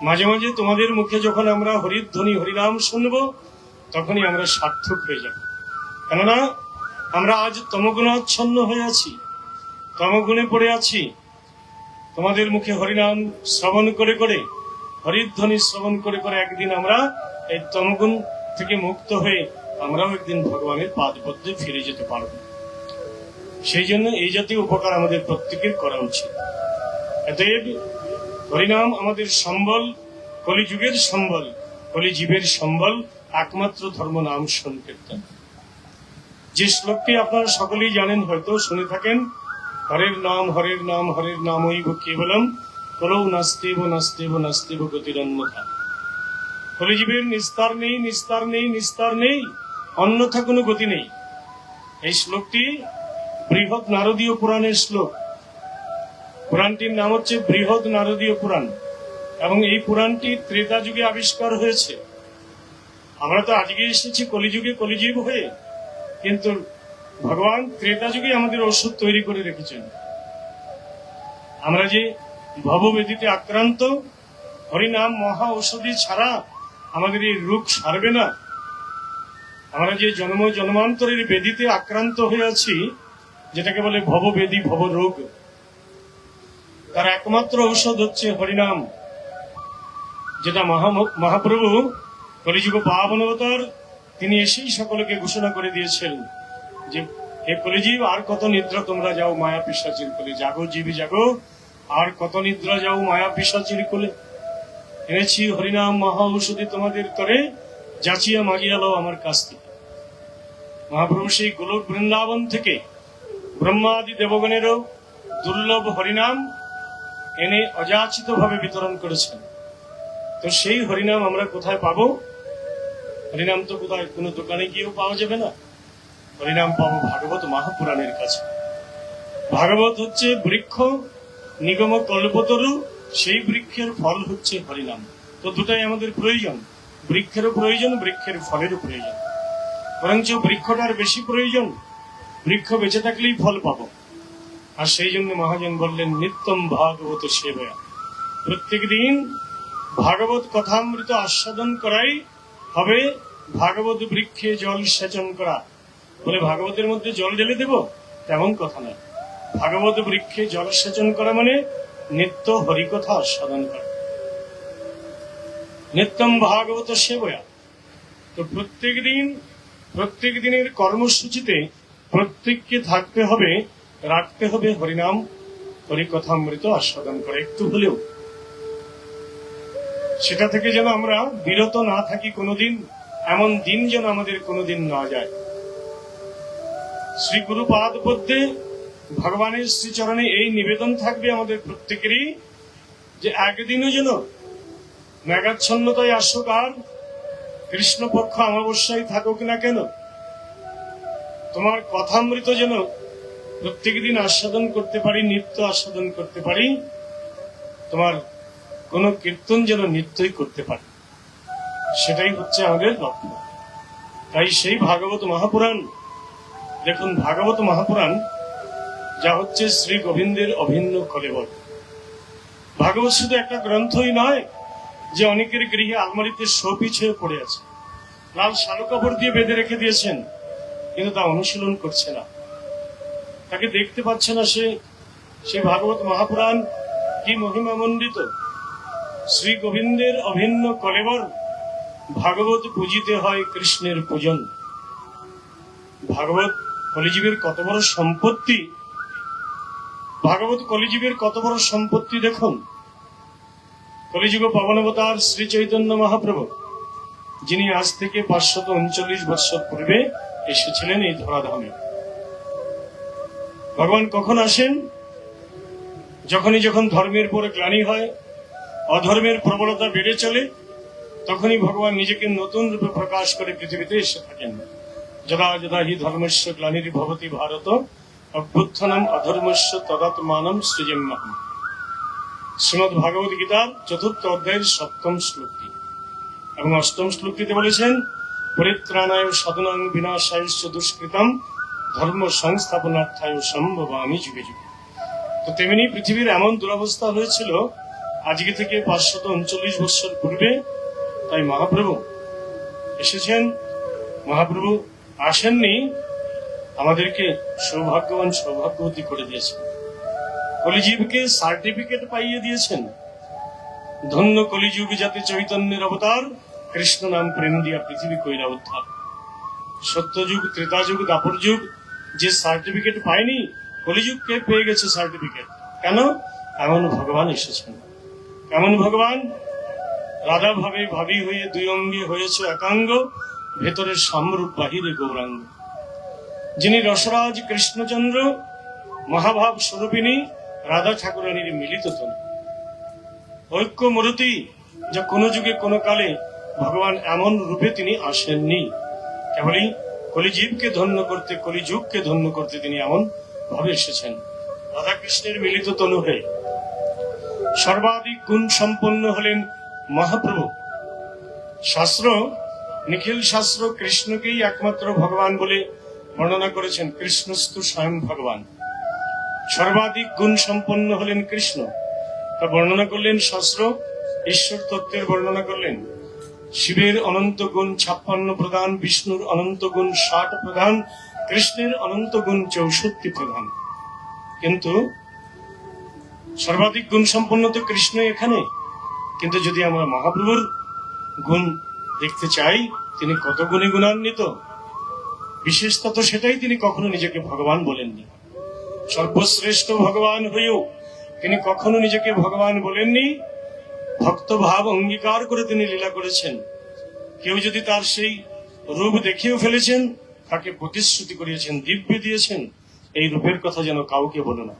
মাঝে মাঝে তোমাদের মুখে যখন আমরা হরিধ্বনি হরিনাম শুনবো, তখনই আমরা সার্থক হয়ে যাব। কেননা আমরা আজ তমগুণাচ্ছন্ন হয়ে আছি, তমগুণে পড়ে আছি। তোমাদের মুখে হরিনাম শ্রবণ করে করে, হরিধ্বনি শ্রবণ করে করে একদিন আমরা এই তমগুণ থেকে মুক্ত হয়ে আমরাও একদিন ভগবানের পাদপদ্মে ফিরে যেতে পারব। সেই জন্য এই জাতীয় উপকার আমাদের প্রত্যেকের করা উচিত। অতএব হরিনাম আমাদের সম্বল, কলিযুগের সম্বল, কলিজীবের সম্বল, একমাত্র ধর্ম নাম সংকীর্তন। যে শ্লোকটি আপনারা সকলেই জানেন, হয়তো শুনে থাকেন, হরের নাম হরের নাম হরের নাম ঐব কেবলম কলৌ নাস্তেব নাস্তেব নাস্তেব গতিরন্যথা। কলিজীবের নিস্তার নেই, নিস্তার নেই, নিস্তার নেই, অন্যথা কোনো গতি নেই। এই শ্লোকটি বৃহৎ নারদীয় পুরাণের শ্লোক। পুরাণটির নাম হচ্ছে বৃহৎ নারদীয় পুরাণ, এবং এই পুরাণটি ত্রেতা যুগে আবিষ্কার হয়েছে। আমরা তো আজকে এসেছি কলিযুগে কলিজীব হয়ে, কিন্তু ভগবান ত্রেতা যুগে আমাদের ওষুধ তৈরি করে রেখেছেন। আমরা যে ভববেদিতে আক্রান্ত, হরিনাম মহা ঔষধি ছাড়া আমাদের এই রোগ সারবে না। আমরা যে জন্ম জন্মান্তরের বেদিতে আক্রান্ত হয়ে আছি, যেটাকে বলে ভববেদী ভবরোগ, তার একমাত্র ঔষধ হচ্ছে হরিনাম, যেটা মহাপ্রভু কলিযুগ পাবন অবতার তিনি এসেই সকলকে ঘোষণা করে দিয়েছেন যে হে কলিজীব, আর কত নিদ্রা তোমরা যাও মায়া পিশাচির কোলে, জাগো জীবী জাগো, আর কত নিদ্রা যাও মায়া পিশাচির কোলে, এনেছি হরিনাম মহা ঔষধি তোমাদের তরে, যাচিয়া মাগিয়া লও আমার কাছ থেকে। মহাপ্রভু সেই গোলক বৃন্দাবন থেকে ব্রহ্মাদি দেবগণেরও দুর্লভ হরিনাম এনে অযাচিত ভাবে বিতরণ করেছেন। তো সেই হরিনাম আমরা কোথায় পাবো? হরিনাম তো কোথায় কোনো দোকানে গিয়েও পাওয়া যাবে না। হরিনাম পাবো ভাগবত মহাপুরাণের কাছে। ভাগবত হচ্ছে বৃক্ষ, নিগম কল্পতরু, সেই বৃক্ষের ফল হচ্ছে হরিনাম। তো দুটাই আমাদের প্রয়োজন, বৃক্ষেরও প্রয়োজন, বৃক্ষের ফলেরও প্রয়োজন। বরঞ্চ বৃক্ষটার বেশি প্রয়োজন, বৃক্ষ বেঁচে থাকলেই ফল পাবো। আর সেই জন্য মহাজন বললেন নিত্যম ভাগবত সেবয়া, প্রত্যেক দিন ভাগবত কথামৃত আস্বাদন করাই হবে ভাগবত বৃক্ষে জল সেচন করা। বলে ভাগবতের মধ্যে জল ঢেলে দেব, তেমন কথা নয়। ভাগবত বৃক্ষে জল সেচন করা মানে নিত্য হরিকথা আস্বাদন করা, নিত্যম ভাগবত সেবয়া। তো প্রত্যেক দিনের কর্মসূচিতে প্রত্যেককে থাকতে হবে, রাখতে হবে হরিনাম হরিকথামৃত আস্বাদন করে। একটু হলেও সেটা থেকে যেন আমরা বিরত না থাকি কোনোদিন, এমন দিন যেন আমাদের কোনোদিন না যায়। শ্রী গুরুপাদ পদ্মে ভগবানের শ্রীচরণে এই নিবেদন থাকবে আমাদের প্রত্যেকেরই, যে একদিনও যেন মেঘাচ্ছন্নতায় আসুক আর কৃষ্ণপক্ষ অমাবস্যায় থাকুক না কেন, তোমার কথামৃত যেন প্রত্যেক দিন আস্বাদন করতে পারি, নিত্য আস্বাদন করতে পারি, তোমার কোন কীর্তন যেন নিত্যই করতে পারি, সেটাই হচ্ছে আমাদের লক্ষ্য। তাই সেই ভাগবত মহাপুরাণ, দেখুন ভাগবত মহাপুরাণ যা হচ্ছে শ্রী গোবিন্দের অভিন্ন কলেবর। ভাগবত শুধু একটা গ্রন্থই নয় যে অনেকের গৃহে আলমারিতে শোপিস হয়ে পড়ে আছে, লাল শালু কাপড় দিয়ে বেঁধে রেখে দিয়েছেন, কিন্তু তা অনুশীলন করছে না, তাকে দেখতে পাচ্ছে না। সে ভাগবত মহাপুরাণ কি মহিমা মণ্ডিত, শ্রী গোবিন্দের অভিন্ন কলেবর। ভাগবত পূজিতে হয় কৃষ্ণের পূজন। ভাগবত কলিজীবের কত বড় সম্পত্তি, ভাগবত কলিজীবের কত বড় সম্পত্তি দেখুন। কলিযুগ পাবনাবতার শ্রী চৈতন্য মহাপ্রভু, যিনি আজ থেকে 539 বৎসর পূর্বে এসেছিলেন এই ধরাধামে। ভগবান কখন আসেন? যখন ধর্মের পরে গ্লানি হয়, অধর্মের প্রবলতা বেড়ে চলে, তখনই ভগবান নিজেকে নতুন রূপে প্রকাশ করে পৃথিবীতে এসে থাকেন। যদা যদা হি ধর্মস্য গ্লানির ভবতি ভারত অভ্যুত্থানম অধর্মস্য তদাত্মানম সৃজেম্যহম। শ্রীমদ্ ভাগবত গীতার 4th অধ্যায়ের 7ম শ্লোকটি এবং 8ম শ্লোকটিতে বলেছেন, পরিত্রাণায় সাধনাং বিনাশায় দুষ্কৃতম ধর্ম সংস্থাপনার্থায় সম্ভবামি যুগে যুগে। তো তেমনি পৃথিবীর এমন দুরবস্থা হয়েছিল আজকে থেকে 539 বৎসর পূর্বে। তাই মহাপ্রভু এসেছেন। মহাপ্রভু আসেননি, আমাদেরকে সৌভাগ্যবান সৌভাগ্যবতী করে দিয়েছেন, কলিজীবকে সার্টিফিকেট পাইয়ে দিয়েছেন। ধন্য কলিযুগ যাতে চৈতন্যের অবতার, কৃষ্ণ নাম প্রেম দিয়া পৃথিবী কইরা উদ্ধার। সত্যযুগ, ত্রেতাযুগ, দাপর যুগ যে সার্টিফিকেট পায়নি, কলিযুগকে পেয়ে গেছে সার্টিফিকেট। কেন? এমন ভগবান এসেছেন। এমন ভগবান রাধা ভাবে ভাবী হয়ে 2 অঙ্গে হয়েছে একাঙ্গ, ভেতরের সামরূপ বাহিরে গৌরাঙ্গ। যিনি রসরাজ কৃষ্ণচন্দ্র, মহাভাব স্বরূপিণী রাধা ঠাকুরানীর মিলিত তনু, ঐক্য মূর্তি, যা কোনো যুগে কোনো কালে ভগবান এমন রূপে তিনি আসেননি। কেবলই কলিজীবকে ধন্য করতে, কলিযুগকে ধন্য করতে তিনি এমন ভাবে এসেছেন। রাধা কৃষ্ণের মিলিত তনু হয়ে সর্বাধিক গুণ সম্পন্ন হলেন মহাপ্রভু। শাস্ত্র, নিখিল শাস্ত্র কৃষ্ণকেই একমাত্র ভগবান বলে বর্ণনা করেছেন। কৃষ্ণস্তু স্বয়ং ভগবান। সর্বাধিক গুণ সম্পন্ন হলেন কৃষ্ণ, তা বর্ণনা করলেন শাস্ত্র। ঈশ্বর তত্ত্বের বর্ণনা করলেন। শিবের অনন্ত গুণ 56 প্রধান, বিষ্ণুর অনন্ত গুণ 60 প্রধান, কৃষ্ণের অনন্ত গুণ 64 প্রধান। কিন্তু সর্বাধিক গুণ সম্পন্ন তো কৃষ্ণ এখানে। কিন্তু যদি আমরা মহাপ্রভুর গুণ দেখতে চাই, তিনি কত গুণে গুণান্বিত, বিশেষত সেটাই তিনি কখনো নিজেকে ভগবান বলেননি। সর্বশ্রেষ্ঠ ভগবান হয়েও তিনি কখনো নিজেকে ভগবান বলেননি। ভক্ত ভাব অঙ্গীকার করে তিনি লীলা করেছেন। কেউ যদি তার সেই রূপ দেখিয়েও ফেলেছেন, তাকে প্রতিশ্রুতি করিয়েছেন, দিব্য দিয়েছেন, এই রূপের কথা যেন কাউকে বলে না।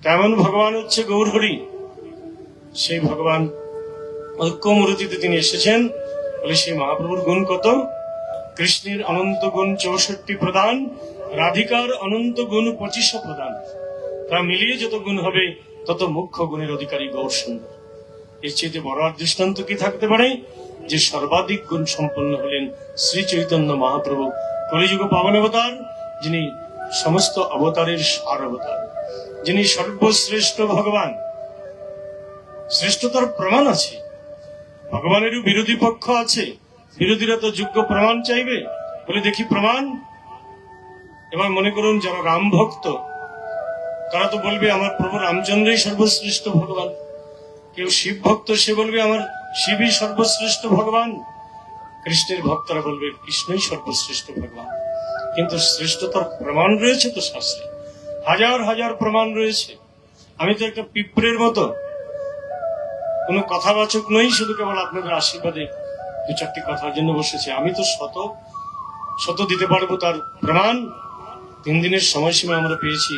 তেমন ভগবান হচ্ছে গৌরহরি। সেই ভগবান ঐক্যমূর্তিতে তিনি এসেছেন বলে সেই মহাপ্রভুর গুণ কত। কৃষ্ণের অনন্ত গুণ 64 প্রদান, রাধিকার অনন্ত গুণ 25 প্রদান। তা মিলিয়ে যত গুণ হবে তত মুখ্য গুণের অধিকারী গৌর সুন্দর। এর চেয়ে বড় আর দৃষ্টান্ত কি থাকতে পারে যে সর্বাধিক গুণ সম্পন্ন হলেন শ্রী চৈতন্য মহাপ্রভু, কলিযুগ পাবনাবতার, যিনি সমস্ত অবতারের সার অবতার, যিনি সর্বশ্রেষ্ঠ ভগবান। শ্রেষ্ঠতার প্রমাণ আছে, ভগবানেরও বিরোধী পক্ষ আছে। বিরোধীরা তো যোগ্য প্রমাণ চাইবে, বলে দেখি প্রমাণ। এবার মনে করুন যারা রাম ভক্ত, তারা তো বলবে আমার প্রভু রামচন্দ্রই সর্বশ্রেষ্ঠ ভগবান। কেউ শিব ভক্ত, সে বলবে আমার শিবই সর্বশ্রেষ্ঠ ভগবান। কৃষ্ণের ভক্তরা বলবে কৃষ্ণই সর্বশ্রেষ্ঠ ভগবান। কিন্তু শ্রেষ্ঠতার প্রমাণ রয়েছে তো শাস্ত্রে, হাজার হাজার প্রমাণ রয়েছে। আমি তো একটা পিঁপড়ের মতো, কোন কথাবাচক নই, শুধু কেবল আপনাদের আশীর্বাদে 2-4টি কথার জন্য বসেছে। আমি তো শত শত দিতে পারবো তার প্রমাণ। 3 দিনের সময়সীমা আমরা পেয়েছি,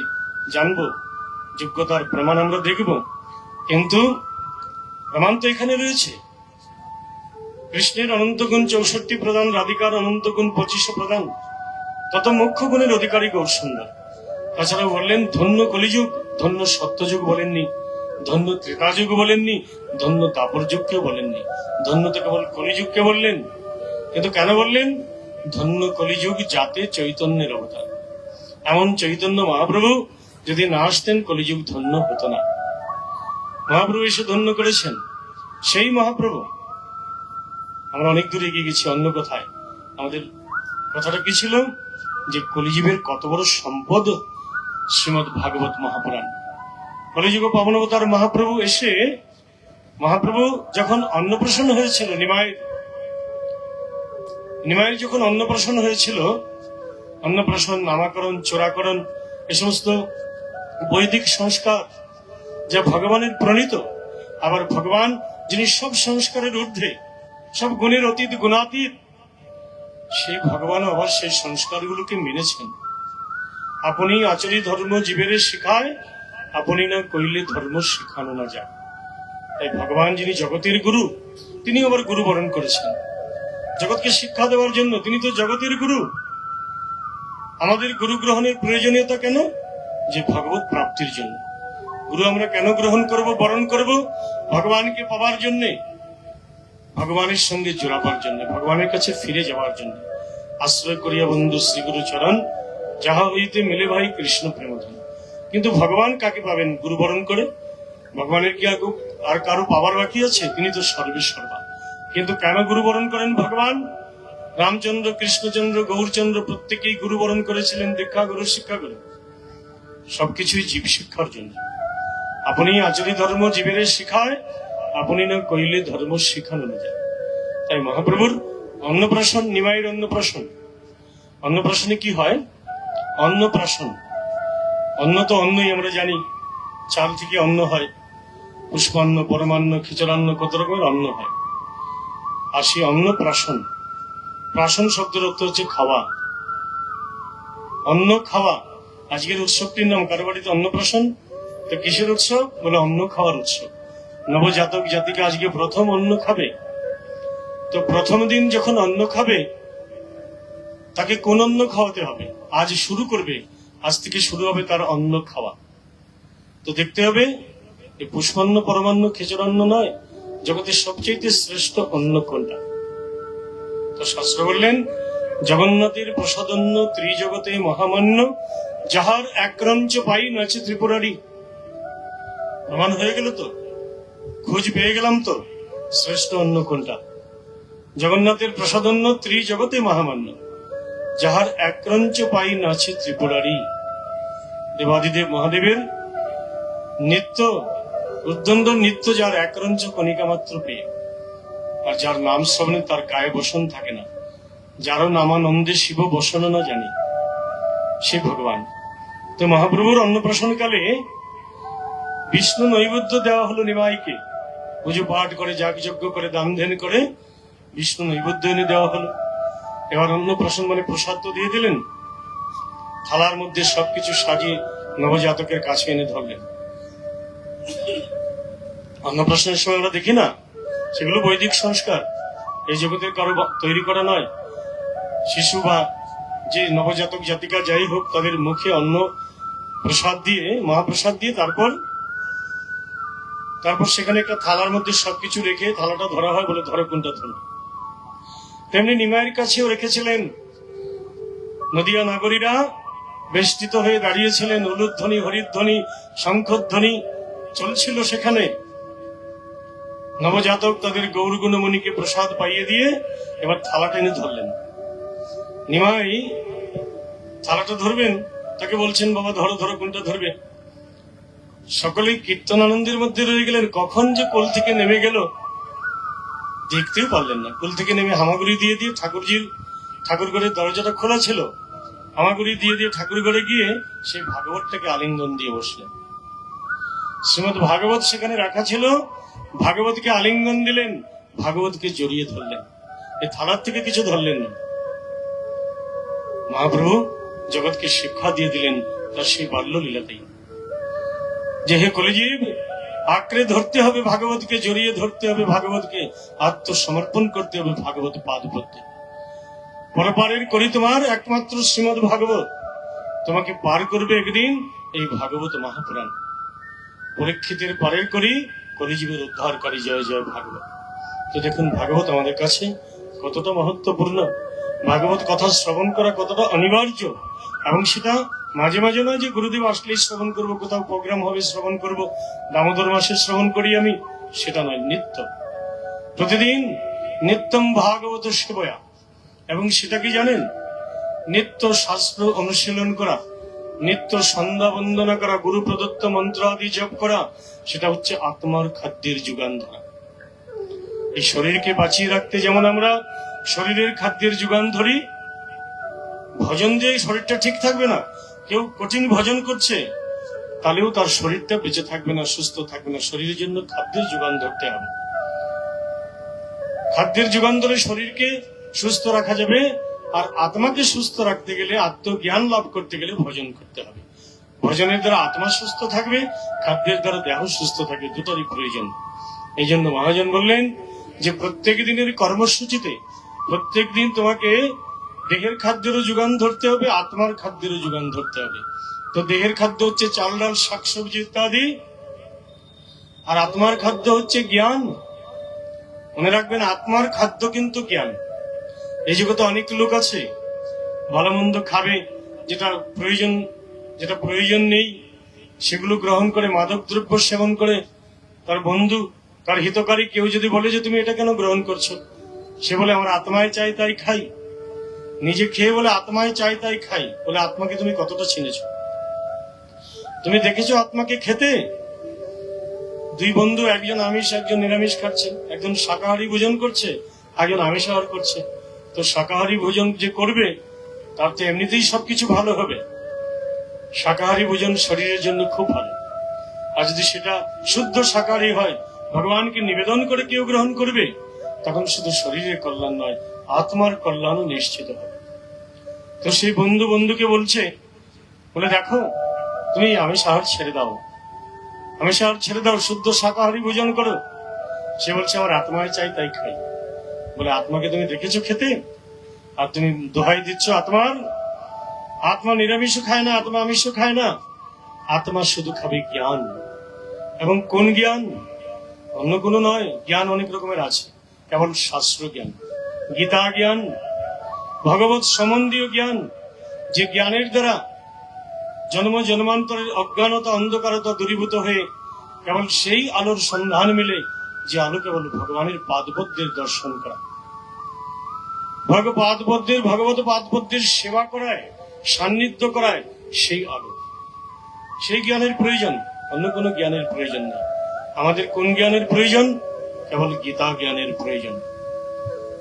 জানবো, যোগ্যতার প্রমাণ আমরা দেখব। কিন্তু প্রমাণ তো এখানে রয়েছে। কৃষ্ণের অনন্ত গুণ 64 প্রদান, রাধিকার অনন্ত গুণ 25 প্রদান। তত মুখ্য গুণের অধিকারী গৌরসুন্দর। তাছাড়া বললেন ধন্য কলিযুগ, ধন্য সত্যযুগ বলেননি, ধন্য ত্রেতাযুগ বলেননি, ধন্য দাপর যুগকেও বলেননি, ধন্য তো কেবল কলিযুগকে বললেন। কিন্তু কেন বললেন? ধন্য কলিযুগ যাতে চৈতন্যের অবতার। এমন চৈতন্য মহাপ্রভু যদি না আসতেন কলিযুগ ধন্য হতো না। মহাপ্রভু এসে ধন্য করেছেন সেই মহাপ্রভু। আমরা অনেক দূরে এগিয়ে গেছি অন্য কথায়। আমাদের কথাটা কি ছিল? যে কলিযুগের কত বড় সম্পদ শ্রীমৎ ভাগবত মহাপুরাণ। কলিযুগ পাবনবতার মহাপ্রভু এসে, মহাপ্রভু যখন অন্নপ্রাশন হয়েছিল, নিমাইয়ের যখন অন্নপ্রাশন হয়েছিল, অন্নপ্রাশন, নামাকরণ, চোরাকরণ, এ সমস্ত বৈদিক সংস্কার যা ভগবানের প্রণীত। আবার ভগবান যিনি সব সংস্কারের ঊর্ধ্বে, সব গুণের অতীত, গুণাতীত, সেই ভগবান আবার সেই সংস্কারগুলোকে মেনেছেন। আপনি আচরি ধর্ম জীবের শিখায়, আপনি না কইলে ধর্ম শিখানো না যায়। তাই ভগবান যিনি জগতের গুরু, তিনি আবার গুরু বরণ করেছেন জগৎকে শিক্ষা দেওয়ার জন্য। তিনি তো জগতের গুরু। আমাদের গুরু গ্রহণের প্রয়োজনীয়তা কেন? যে ভগবত প্রাপ্তির জন্য। গুরু আমরা কেন গ্রহণ করব, বরণ করব? ভগবানকে পাওয়ার জন্যে, ভগবানের সঙ্গে জোড়াবার জন্য, ভগবানের কাছে ফিরে যাওয়ার জন্য। আশ্রয় করিয়া বন্ধু শ্রী গুরু চরণ, যাহা হইতে মিলে ভাই কৃষ্ণ প্রেমধন। কিন্তু ভগবান কাকে পাবেন গুরু বরণ করে? ভগবানের কি আর কারো পাওয়ার বাকি আছে? তিনি তো সর্বেসর্বা। কিন্তু কেন গুরু বরণ করেন ভগবান? রামচন্দ্র, কৃষ্ণচন্দ্র, গৌরচন্দ্র প্রত্যেকেই গুরু বরণ করেছিলেন, দীক্ষা গুরু, শিক্ষা গুরু, সবকিছুই জীব শিক্ষার জন্য। আপনি আচরি ধর্ম জীবের শিখায়, আপনি না কইলে ধর্ম শিখানো না যায়। তাই মহাপ্রভুর অন্নপ্রাশন, নিমাইয়ের অন্নপ্রাশন। অন্নপ্রাশনে কি হয়? অন্নপ্রাশন, অন্ন তো অন্নই আমরা জানি, চাল থেকে অন্ন হয়, পুষ্পান্ন, পরমান্ন, খিচড়ান্ন, কত রকমের অন্ন হয়। আর সেই অন্নপ্রাশন, প্রাশন শব্দের অর্থ হচ্ছে খাওয়া, অন্ন খাওয়া। আজকের উৎসবটির নাম কারো বাড়িতে অন্নপ্রাশন। তো কিসের উৎসব? বলে অন্ন খাওয়ার উৎসব। নবজাতক জাতিকে আজকে প্রথম অন্ন খাবে। তো প্রথম দিন যখন অন্ন খাবে, তাকে কোন অন্ন খাওয়াতে হবে? আজ শুরু করবে, আজ থেকে শুরু হবে তার অন্ন খাওয়া। তো দেখতে হবে এই পুষ্পান্ন, পরমান্ন, খেচরান্ন নয়, জগতের সবচেয়ে শ্রেষ্ঠ অন্ন কোনটা? তো শাস্ত্র বললেন জগন্নাথের প্রসাদন্ন ত্রিজগতে মহামান্য, যাহার একরঞ্চ পাই নাচে ত্রিপুরারি। প্রমাণ হয়ে গেল তো, খোঁজ পেয়ে গেলাম তো শ্রেষ্ঠ অন্ন কোনটা। জগন্নাথের প্রসাদন্ন ত্রিজগতে মহামান্য, যাহার একরঞ্চ পাই নাচে ত্রিপুরারি। দেবাদিদেব মহাদেবের নিত্য উদ্দণ্ড নিত্য, যার একরঞ্চ কণিকা মাত্র পেয়ে, আর যার নাম শ্রবণে তার গায়ে বসন থাকে না, যারও নামানন্দে শিব বসন না জানি, সে ভগবান। তো মহাপ্রভুর অন্নপ্রাশনকালে বিষ্ণু নৈবেদ্য দেওয়া হলো নিমাইকে। পুজো পাঠ করে, যাগযজ্ঞ করে, দান ধ্যান করে বিষ্ণু নৈবেদ্য এনে দেওয়া হলো। এবার অন্নপ্রাশন মানে প্রসাদ তো দিয়ে দিলেন, থালার মধ্যে সবকিছু সাজিয়ে নবজাতকের কাছে এনে ধরলেন। অন্নপ্রাশনের সময় আমরা দেখি না, সেগুলো বৈদিক সংস্কার, এই জগতের কারো তৈরি করা নয়। শিশু বা যে নবজাতক জাতিকা যাই হোক, তাদের মুখে অন্ন প্রসাদ দিয়ে, মহাপ্রসাদ দিয়ে, তারপর সেখানে একটা থালার মধ্যে সবকিছু রেখে থালাটা ধরা হয়, বলে ধরো কোনটা ধরো। তেমনি নিমাইয়ের কাছেও রেখেছিলেন। নদিয়া নাগরীরা বেষ্টিত হয়ে দাঁড়িয়েছিলেন, উলুধ্বনি, হরিধ্বনি, শঙ্খধ্বনি চলছিল সেখানে। নবজাতক তাদের গৌরগুণমণিকে প্রসাদ পাইয়ে দিয়ে এবার থালাটা এনে ধরলেন। নিমাই থালাটা ধরবেন, তাকে বলছেন বাবা ধরো ধরো, কোনটা ধরবে? সকলেই কীর্তন আনন্দের মধ্যে রয়ে গেলেন। কখন যে কোল থেকে নেমে গেল দেখতেও পারলেন না। কোল থেকে নেমে হামাগুড়ি দিয়ে দিয়ে ঠাকুর ঘরের দরজাটা খোলা ছিল, হামাগুড়ি দিয়ে দিয়ে ঠাকুর ঘরে গিয়ে সেই ভাগবতটাকে আলিঙ্গন দিয়ে বসলেন। শ্রীমদ ভাগবত সেখানে রাখা ছিল, ভাগবতকে আলিঙ্গন দিলেন, ভাগবতকে জড়িয়ে ধরলেন। এই থালার থেকে কিছু ধরলেন না। মহাপ্রভু জগৎকে শিক্ষা দিয়ে দিলেন তার সেই বাল্য লীলাতেই, যে হে কলিজীব, আঁকড়ে ধরতে হবে ভাগবতকে, জড়িয়ে ধরতে হবে ভাগবতকে, আত্মসমর্পণ করতে হবে ভাগবত পাদ পদ্মে। পরপারের করি তোমার একমাত্র শ্রীমদ ভাগবত, তোমাকে পার করবে একদিন এই ভাগবত মহাপুরাণ। পরীক্ষিতের পারের করি কলিজীবের উদ্ধারকারী, জয় জয় ভাগবত। তো দেখুন ভাগবত আমাদের কাছে কতটা মহত্বপূর্ণ, ভাগবত কথা শ্রবণ করা কতটা অনিবার্য, এবং সেটা মাঝে মাঝে নয় যে গুরুদেব আসলেই শ্রবণ করব, কোথাও প্রোগ্রাম হবে শ্রবণ করব, দামোদর মাসে শ্রবণ করি আমি, সেটা নয়, নিত্য, প্রতিদিন নিত্যম ভাগবত সেবয়া। এবং সেটা কি জানেন, নিত্য শাস্ত্র অনুশীলন করা, নিত্য সন্ধ্যা বন্দনা করা, গুরু প্রদত্ত মন্ত্র আদি জপ করা, সেটা হচ্ছে আত্মার খাদ্যের যোগান ধরা। এই শরীরকে বাঁচিয়ে রাখতে যেমন আমরা শরীরের খাদ্যের যোগান ধরি, ভজন দিয়ে শরীরটা ঠিক থাকবে না। কেউ কঠিন ভজন করছে, তাহলেও তার শরীরটা বেঁচে থাকবে না, সুস্থ থাকবে না। শরীরের জন্য খাদ্যের যোগান ধরতে হবে। খাদ্যের যোগান ধরে শরীরকে সুস্থ রাখা যাবে। আর আত্মাকে সুস্থ রাখতে গেলে, আত্মজ্ঞান লাভ করতে গেলে ভজন করতে হবে। ভজনের দ্বারা আত্মা সুস্থ থাকবে, খাদ্যের দ্বারা দেহ সুস্থ থাকবে, দুটোরই প্রয়োজন। এই জন্য মহাজন বললেন যে প্রত্যেক দিনের কর্মসূচিতে প্রত্যেক দিন তোমাকে দেহের খাদ্যেরও যোগান ধরতে হবে, আত্মার খাদ্যেরও যোগান ধরতে হবে। তো দেহের খাদ্য হচ্ছে চাল ডাল শাকসবজি ইত্যাদি, আর আত্মার খাদ্য হচ্ছে জ্ঞান। মনে রাখবেন, আত্মার খাদ্য কিন্তু জ্ঞান। এই জগতে অনেক লোক আছে ভালো মন্দ খাবে, যেটা প্রয়োজন নেই সেগুলো গ্রহণ করে, মাদক দ্রব্য সেবন করে। তার বন্ধু, তার হিতকারী কেউ যদি বলে যে তুমি এটা কেন গ্রহণ করছো, সে বলে আমার আত্মায় চাই তাই খাই। নিজে খেয়ে বলে আত্মায় চাই তাই খাই। বলে আত্মাকে তুমি কতটা চিনেছ? তুমি দেখেছো আত্মাকে খেতে? দুই বন্ধু, একজন আমিষ একজন নিরামিষ খাচ্ছে, একজন শাকাহারী ভোজন করছে, একজন আমিষ আহার করছে। তো শাকাহারী ভোজন যে করবে তার তো এমনিতেই সবকিছু ভালো হবে। শাকাহারী ভোজন শরীরের জন্য খুব ভালো। আর যদি সেটা শুদ্ধ শাকাহারী হয়, ভগবানকে নিবেদন করে কেউ গ্রহণ করবে, তখন শুধু শরীরের কল্যাণ নয়, আত্মার কল্যাণও নিশ্চিত হবে। তো সেই বন্ধু বন্ধুকে বলছে, বলে দেখো তুমি আমিষ আহার ছেড়ে দাও, আমিষ আহার ছেড়ে দাও, শুদ্ধ শাকাহারী ভোজন করো। সে বলছে আমার আত্মায় চাই তাই খাই। বলে আত্মাকে তুমি দেখেছো খেতে? আর তুমি দোহাই দিচ্ছ আত্মার? আত্মা নিরামিষও খায় না, আত্মা আমিষও খায় না। আত্মা শুধু খাবে জ্ঞান। এবং কোন জ্ঞান? অন্য কোনো নয়। জ্ঞান অনেক রকমের আছে, কেবল শাস্ত্র জ্ঞান, গীতা জ্ঞান, ভগবত সম্বন্ধীয় জ্ঞান, যে জ্ঞানের দ্বারা জন্ম জন্মান্তরের অজ্ঞানতা অন্ধকারতা দূরীভূত হয়ে কেবল সেই আলোর সন্ধান মিলে, যে আলো কেবল ভগবানের পাদপদ্মের দর্শন করা, ভগবত পাদপদ্মের সেবা করায়, সান্নিধ্য করায়, সেই আলো, সেই জ্ঞানের প্রয়োজন। অন্য কোনো জ্ঞানের প্রয়োজন নেই। আমাদের কোন জ্ঞানের প্রয়োজন? কেবল গীতা জ্ঞানের প্রয়োজন।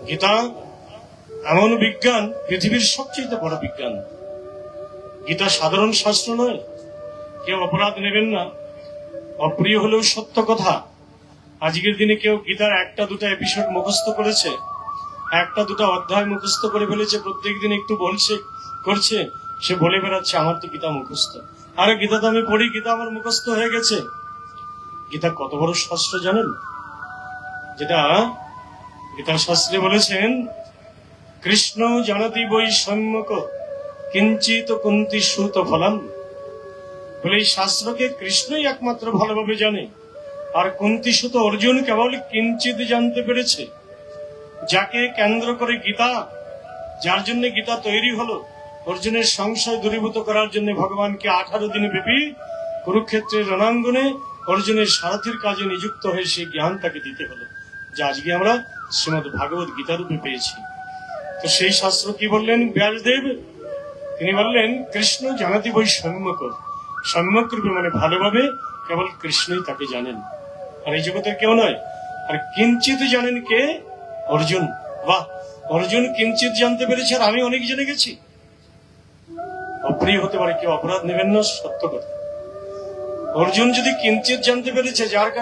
গীতা এমন বিজ্ঞান, পৃথিবীর সবচেয়ে বড় বিজ্ঞান। গীতা সাধারণ শাস্ত্র নয়। কেউ অপরাধ নেবেন না, অপ্রিয় হলেও সত্য কথা। আজকের দিনে কেউ গীতার একটা দুটা এপিসোড মুখস্থ করেছে, একটা দুটা অধ্যায় মুখস্থ করে ফেলেছে, প্রত্যেক দিন একটু বলছে করছে, সে বলে বেড়াচ্ছে আমার তো গীতা মুখস্থ। আরে গীতা তো আমি পড়ি, গীতা আমার মুখস্থ হয়ে গেছে। গীতা কত বড় শাস্ত্র জানেন? যেটা গীতা শাস্ত্রে বলেছেন, কৃষ্ণ জানতি বৈ সম্যক কিঞ্চিত কুন্তি সুত ফলম। বলে এই শাস্ত্রকে কৃষ্ণই একমাত্র ভালোভাবে জানে, আর কুন্তি সুত অর্জুন কেবল কিঞ্চিত জানতে পেরেছে। যাকে কেন্দ্র করে গীতা, যার জন্য গীতা তৈরি হলো, অর্জুনের সংশয় দূরীভূত করার জন্য ভগবানকে 18 দিন ব্যাপী কুরুক্ষেত্রের রণাঙ্গনে অর্জুনের সারথীর কাজে নিযুক্ত হয়ে সেই জ্ঞান তাকে দিতে হলো, যা আজকে আমরা শ্রীমদ ভাগবত গীতা রূপে পেয়েছি। তো সেই শাস্ত্র কি বললেন ব্যাসদেব? তিনি বললেন, কৃষ্ণ জানাতি বৈ সম্যক। সম্যক রূপে মানে ভালোভাবে, কেবল কৃষ্ণই তাকে জানেন, আর এই জগতের কেউ নয়। আর কিঞ্চিত জানেন কে? অর্জুন। বাহ, অর্জুন কিঞ্চিত জানতে পেরেছে, আর আমি অনেক জেনে গেছি। অপ্রিয় হতে পারে, কেউ অপরাধ নেবেন না, সত্য কথা। অর্জুন যদি কিঞ্চিত জানতে পেরেছে, যার কাছে